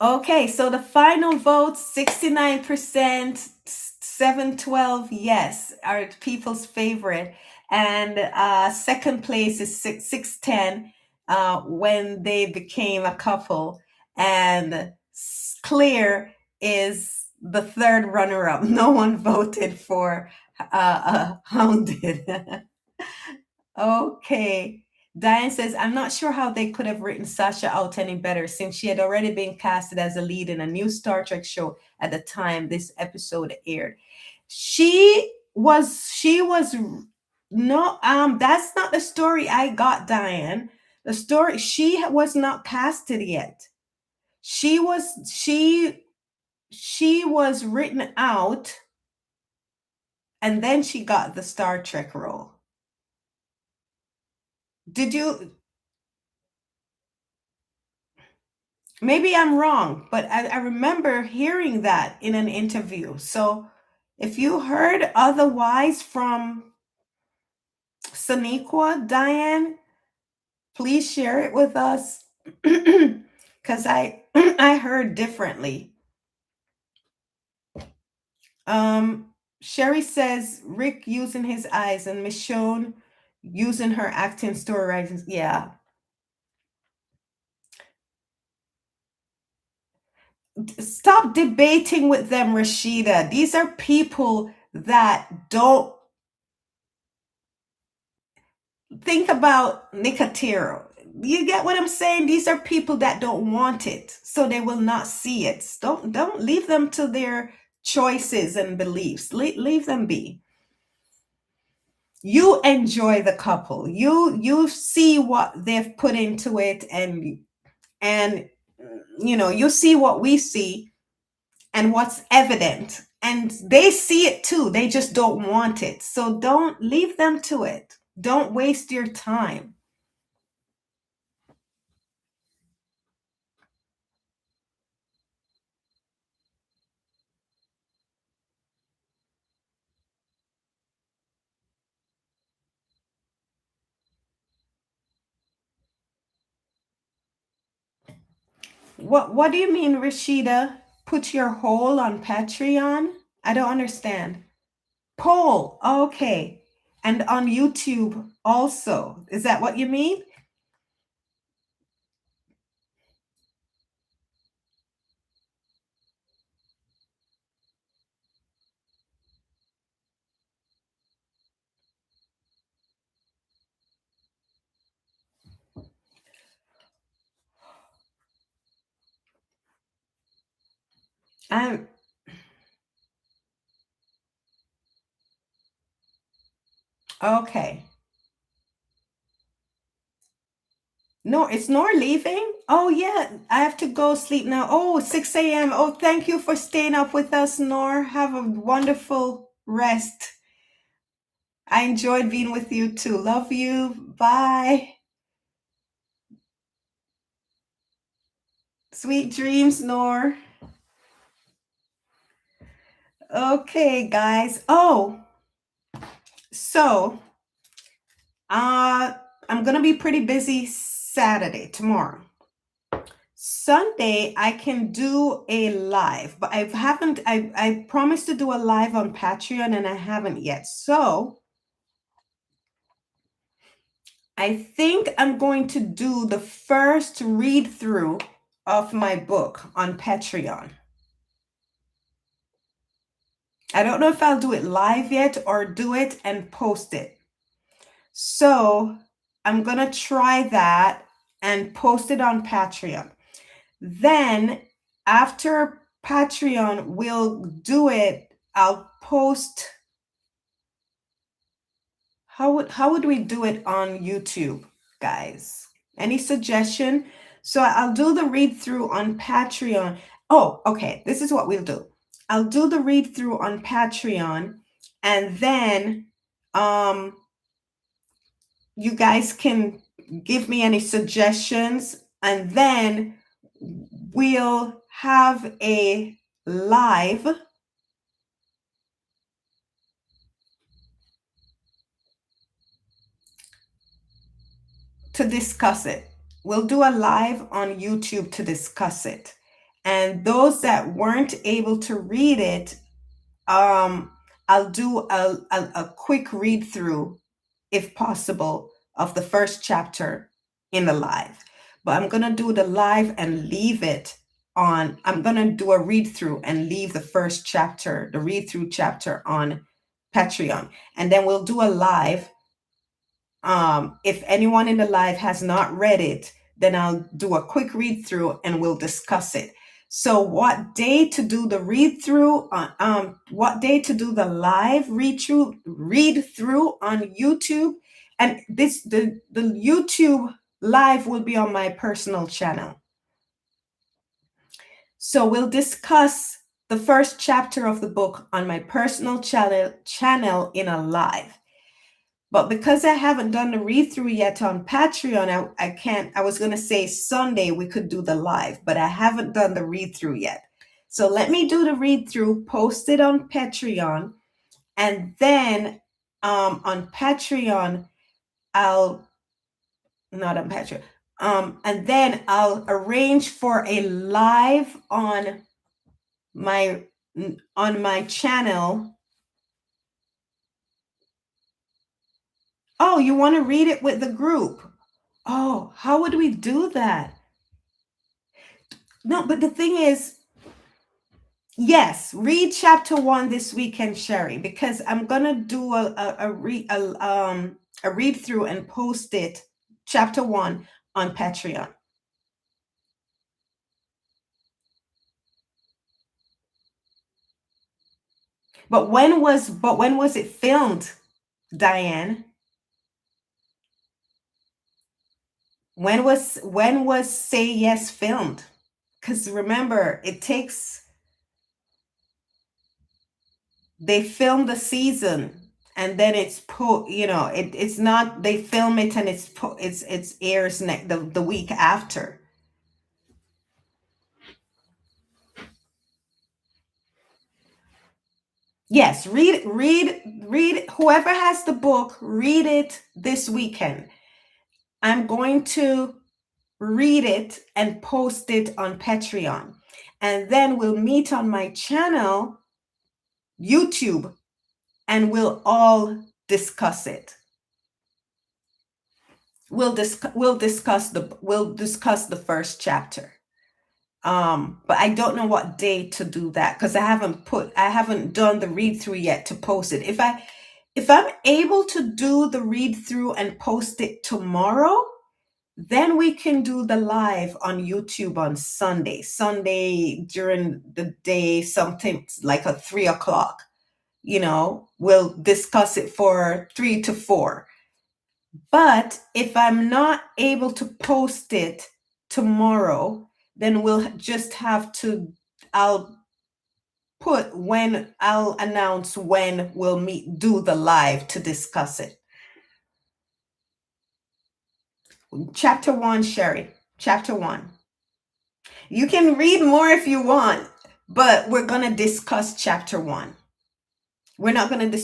Okay, so the final vote, 69%, 712, yes, are people's favorite. And second place is 610 when they became a couple. And Clear is the third runner up. No one voted for Hounded. Okay. Diane says, I'm not sure how they could have written Sasha out any better since she had already been casted as a lead in a new Star Trek show at the time this episode aired. She was no, that's not the story I got, Diane. The story, she was not casted yet. She was she was written out and then she got the Star Trek role. Did you Maybe I'm wrong, but I remember hearing that in an interview. So if you heard otherwise from Saniqua, Diane, please share it with us. Because I heard differently. Sherry says Rick using his eyes and Michonne using her acting, story writing. Yeah. Stop debating with them, Rashida. These are people that don't think about Nicotero. You get what I'm saying? These are people that don't want it, so they will not see it. Don't leave them to their choices and beliefs. Leave them be. you enjoy the couple. You see what they've put into it, and you see what we see and what's evident. And they see it too. They just don't want it. So don't leave them to it. Don't waste your time. What do you mean, Rashida? Put your whole on Patreon? I don't understand. Poll. Okay. And on YouTube also. Is that what you mean? I'm okay. No, it's Nor leaving. Oh yeah, I have to go sleep now. Oh, 6 a.m. Oh, thank you for staying up with us, Nor. Have a wonderful rest. I enjoyed being with you too. Love you. Bye. Sweet dreams, Nor. Okay, guys. Oh, so uh I'm gonna be pretty busy Saturday, tomorrow. Sunday, I can do a live, but I haven't. I promised to do a live on Patreon, and I haven't yet. So I think I'm going to do the first read through of my book on Patreon. I don't know if I'll do it live yet or do it and post it. So I'm gonna try that and post it on Patreon. Then after Patreon will do it, I'll post. How would we do it on YouTube, guys? Any suggestion? So I'll do the read through on Patreon. Oh, okay. This is what we'll do. I'll do the read through on Patreon, and then um you guys can give me any suggestions, and then we'll have a live to discuss it. We'll do a live on YouTube to discuss it. And those that weren't able to read it, I'll do a quick read through, if possible, of the first chapter in the live. But I'm going to do the live and leave it on. I'm going to do a read through and leave the first chapter, the read through chapter on Patreon. And then we'll do a live. If anyone in the live has not read it, then I'll do a quick read through and we'll discuss it. So what day to do the read through what day to do the live read through on YouTube, and the YouTube live will be on my personal channel. So we'll discuss the first chapter of the book on my personal channel in a live. But because I haven't done the read through yet on Patreon, I can't. I was going to say Sunday we could do the live, but I haven't done the read through yet. So let me do the read through, post it on Patreon, and then on Patreon, I'll not on Patreon. And then I'll arrange for a live my on my channel. Oh, you want to read it with the group? Oh, how would we do that? No, but the thing is, yes, read chapter 1 this weekend, Sherry, because I'm gonna do a read through and post it, chapter 1, on Patreon. But when was it filmed? Diane, when was Say Yes filmed? Because remember, they film the season and then it's not, they film it and it's airs the week after. Yes, read, whoever has the book, read it this weekend. I'm going to read it and post it on Patreon. And then we'll meet on my channel, YouTube, and we'll all discuss it. We'll discuss the first chapter. But I don't know what day to do that because I haven't done the read through yet to post it. If I'm able to do the read through and post it tomorrow, then we can do the live on YouTube on Sunday. Sunday during the day, something like a 3 o'clock. We'll discuss it for 3 to 4. But if I'm not able to post it tomorrow, then we'll just have to, I'll announce when we'll do the live to discuss it. Chapter 1, Sherry. Chapter 1. You can read more if you want, but we're going to discuss chapter 1. We're not going to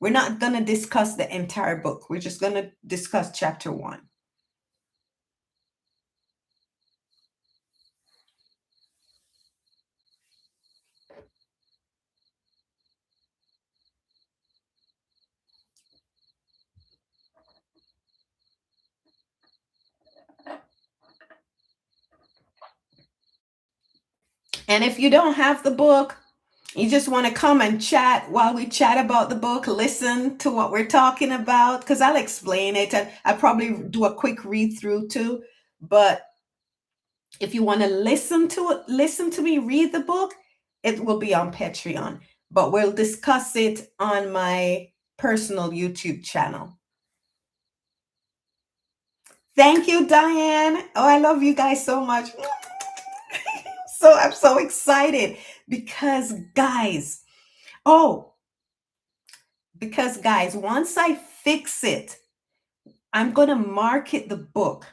we're not going to discuss the entire book. We're just going to discuss chapter 1. And if you don't have the book, you just want to come and chat while we chat about the book, listen to what we're talking about, because I'll explain it and I probably do a quick read through too. But if you want to listen to me read the book, it will be on Patreon. But we'll discuss it on my personal YouTube channel. Thank you, Diane. Oh, I love you guys so much. I'm so excited because guys, once I fix it, I'm going to market the book.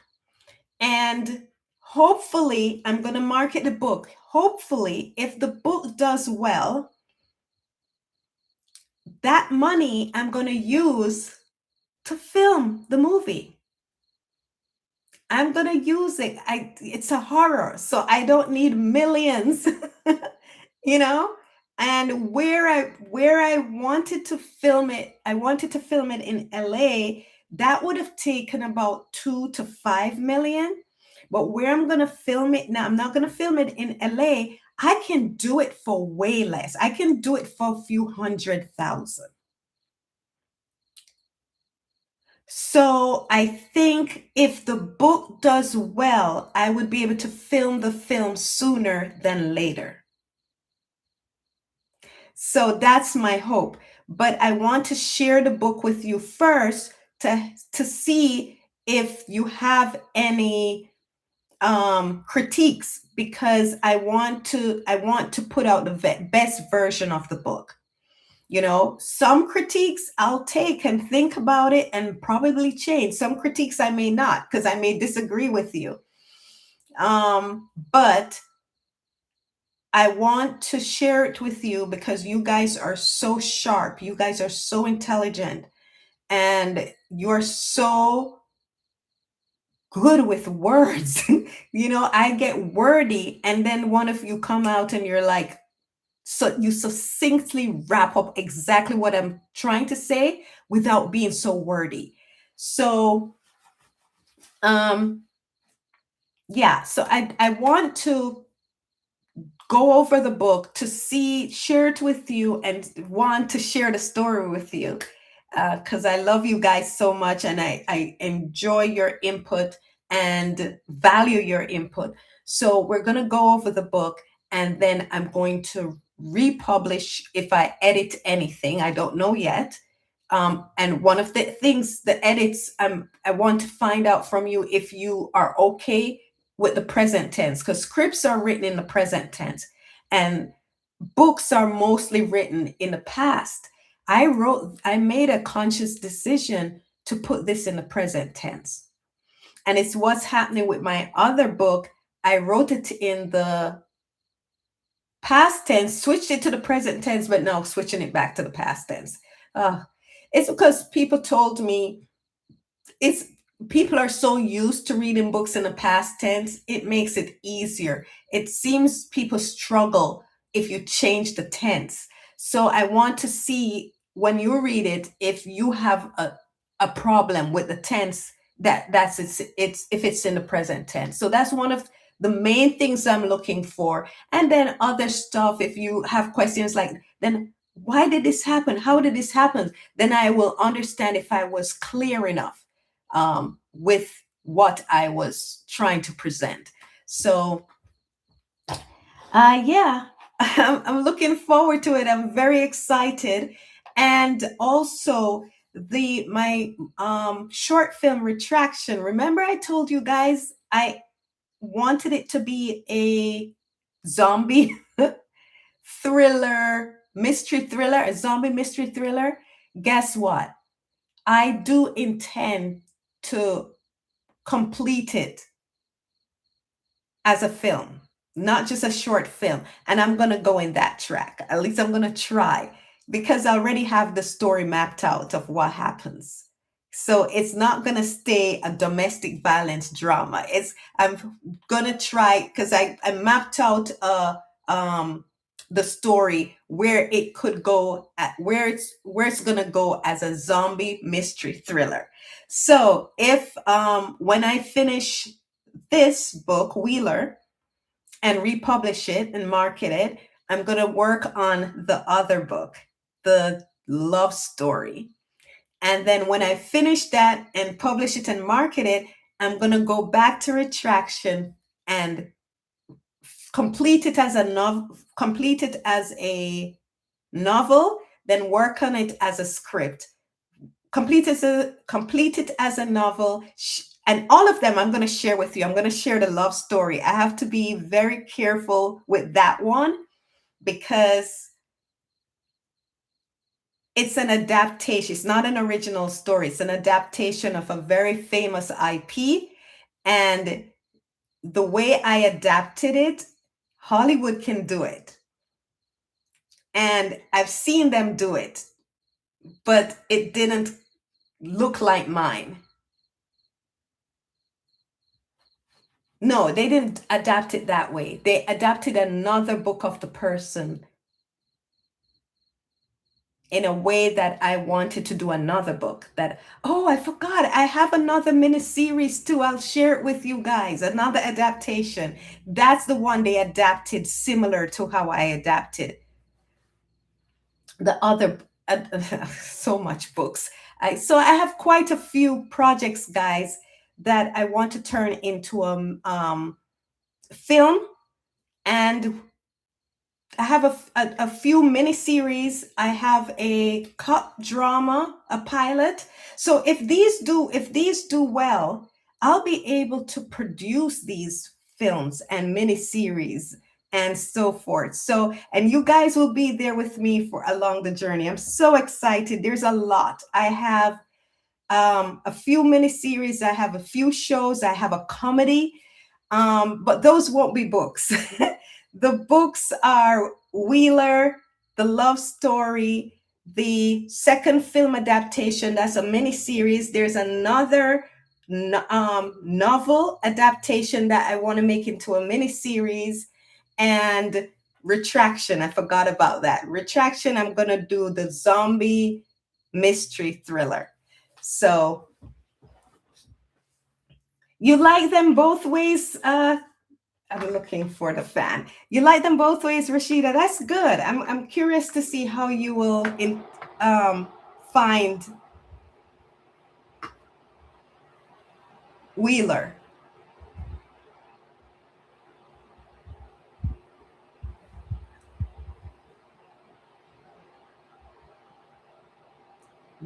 And hopefully, I'm going to market the book. Hopefully, if the book does well, that money I'm going to use to film the movie. I'm going to use it. It's a horror, so I don't need millions, you know? And where I wanted to film it, I wanted to film it in LA. That would have taken about 2 to 5 million. But where I'm going to film it now, I'm not going to film it in LA. I can do it for way less. I can do it for a few 100,000. So I think if the book does well, I would be able to film the film sooner than later. So that's my hope. But I want to share the book with you first to see if you have any critiques, because I want to put out the best version of the book. Some critiques I'll take and think about it and probably change. Some critiques I may not, because I may disagree with you. But I want to share it with you because you guys are so sharp. You guys are so intelligent. And you're so good with words. I get wordy, and then one of you come out and you're like, so you succinctly wrap up exactly what I'm trying to say without being so wordy. So, yeah, so I want to go over the book to share it with you, and want to share the story with you because I love you guys so much, and I enjoy your input and value your input. So we're going to go over the book, and then I'm going to republish if I edit anything. I don't know yet. And one of the things, the edits, I want to find out from you if you are okay with the present tense, because scripts are written in the present tense and books are mostly written in the past. I made a conscious decision to put this in the present tense. And it's what's happening with my other book. I wrote it in the past tense, switched it to the present tense, but now switching it back to the past tense. Uh, it's because people told me it's people are so used to reading books in the past tense, it makes it easier. It seems people struggle if you change the tense. So I want to see when you read it if you have a problem with the tense that's it's if it's in the present tense. So that's one of the main things I'm looking for. And then other stuff, if you have questions like, then why did this happen? How did this happen? Then I will understand if I was clear enough with what I was trying to present. So, yeah, I'm looking forward to it. I'm very excited, and also the my short film Retraction. Remember, I told you guys I wanted it to be a zombie thriller, mystery thriller, a zombie mystery thriller. Guess what? I do intend to complete it as a film, not just a short film. And I'm going to go in that track. At least I'm going to try because I already have the story mapped out of what happens. So it's not going to stay a domestic violence drama. I'm going to try because I mapped out the story where it could go at where it's going to go as a zombie mystery thriller. So if when I finish this book, Wheeler, and republish it and market it, I'm going to work on the other book, the love story. And then when I finish that and publish it and market it, I'm going to go back to Retraction and complete it as a novel, complete it as a novel, then work on it as a script. Complete it as a novel, and all of them I'm going to share with you. I'm going to share the love story. I have to be very careful with that one because it's an adaptation. It's not an original story. It's an adaptation of a very famous IP, and the way I adapted it, Hollywood can do it, and I've seen them do it, but it didn't look like mine. No, they didn't adapt it that way. They adapted another book of the person in a way that I wanted to do another book. That, oh, I forgot. I have another mini series too. I'll share it with you guys. Another adaptation. That's the one they adapted similar to how I adapted the other so much books. So I have quite a few projects, guys, that I want to turn into a film, and I have a few miniseries. I have a cop drama, a pilot. So if these do well, I'll be able to produce these films and miniseries and so forth. So, and you guys will be there with me for along the journey. I'm so excited. There's a lot. I have a few miniseries. I have a few shows. I have a comedy, but those won't be books. The books are Wheeler, the love story, the second film adaptation. That's a mini series. There's another novel adaptation that I want to make into a mini series, and Retraction. I forgot about that. Retraction. I'm gonna do the zombie mystery thriller. So you like them both ways, I'm looking for the fan. You like them both ways, Rashida. That's good. I'm curious to see how you will find Wheeler.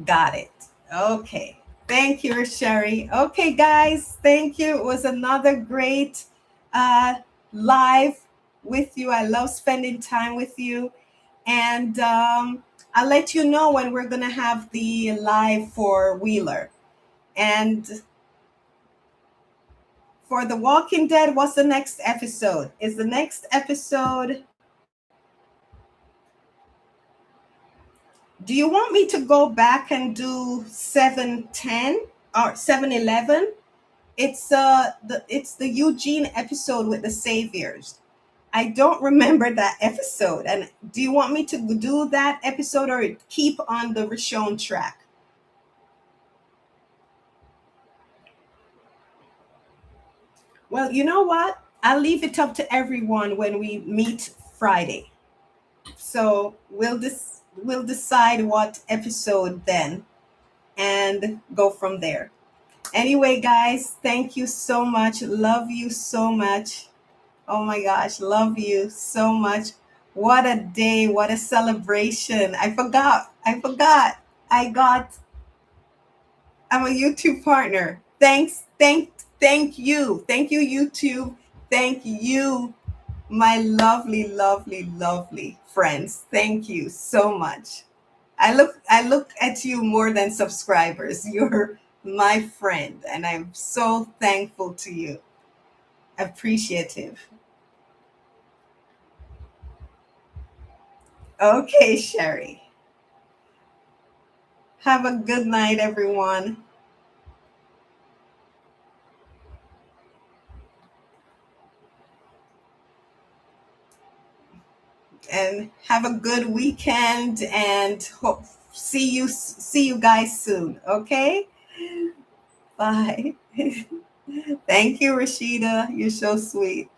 Got it. Okay. Thank you, Sherry. Okay, guys, thank you. It was another great uh, live with you. I love spending time with you. And I'll let you know when we're going to have the live for Wheeler. And for The Walking Dead, what's the next episode? Is the next episode? Do you want me to go back and do 710 or 711? It's the Eugene episode with the Saviors. I don't remember that episode. And do you want me to do that episode or keep on the Rishon track? Well, you know what? I'll leave it up to everyone when we meet Friday. So we'll decide what episode then and go from there. Anyway, guys, thank you so much. Love you so much. Oh my gosh, love you so much. What a day, what a celebration. I forgot. I got I'm a YouTube partner. Thank you. Thank you, YouTube. Thank you, my lovely, lovely, lovely friends. Thank you so much. I look at you more than subscribers. You're my friend, and I'm so thankful to you. Appreciative. Okay, Sherry. Have a good night, everyone, and have a good weekend. And hope see you guys soon. Okay, bye. Thank you, Rashida. You're so sweet.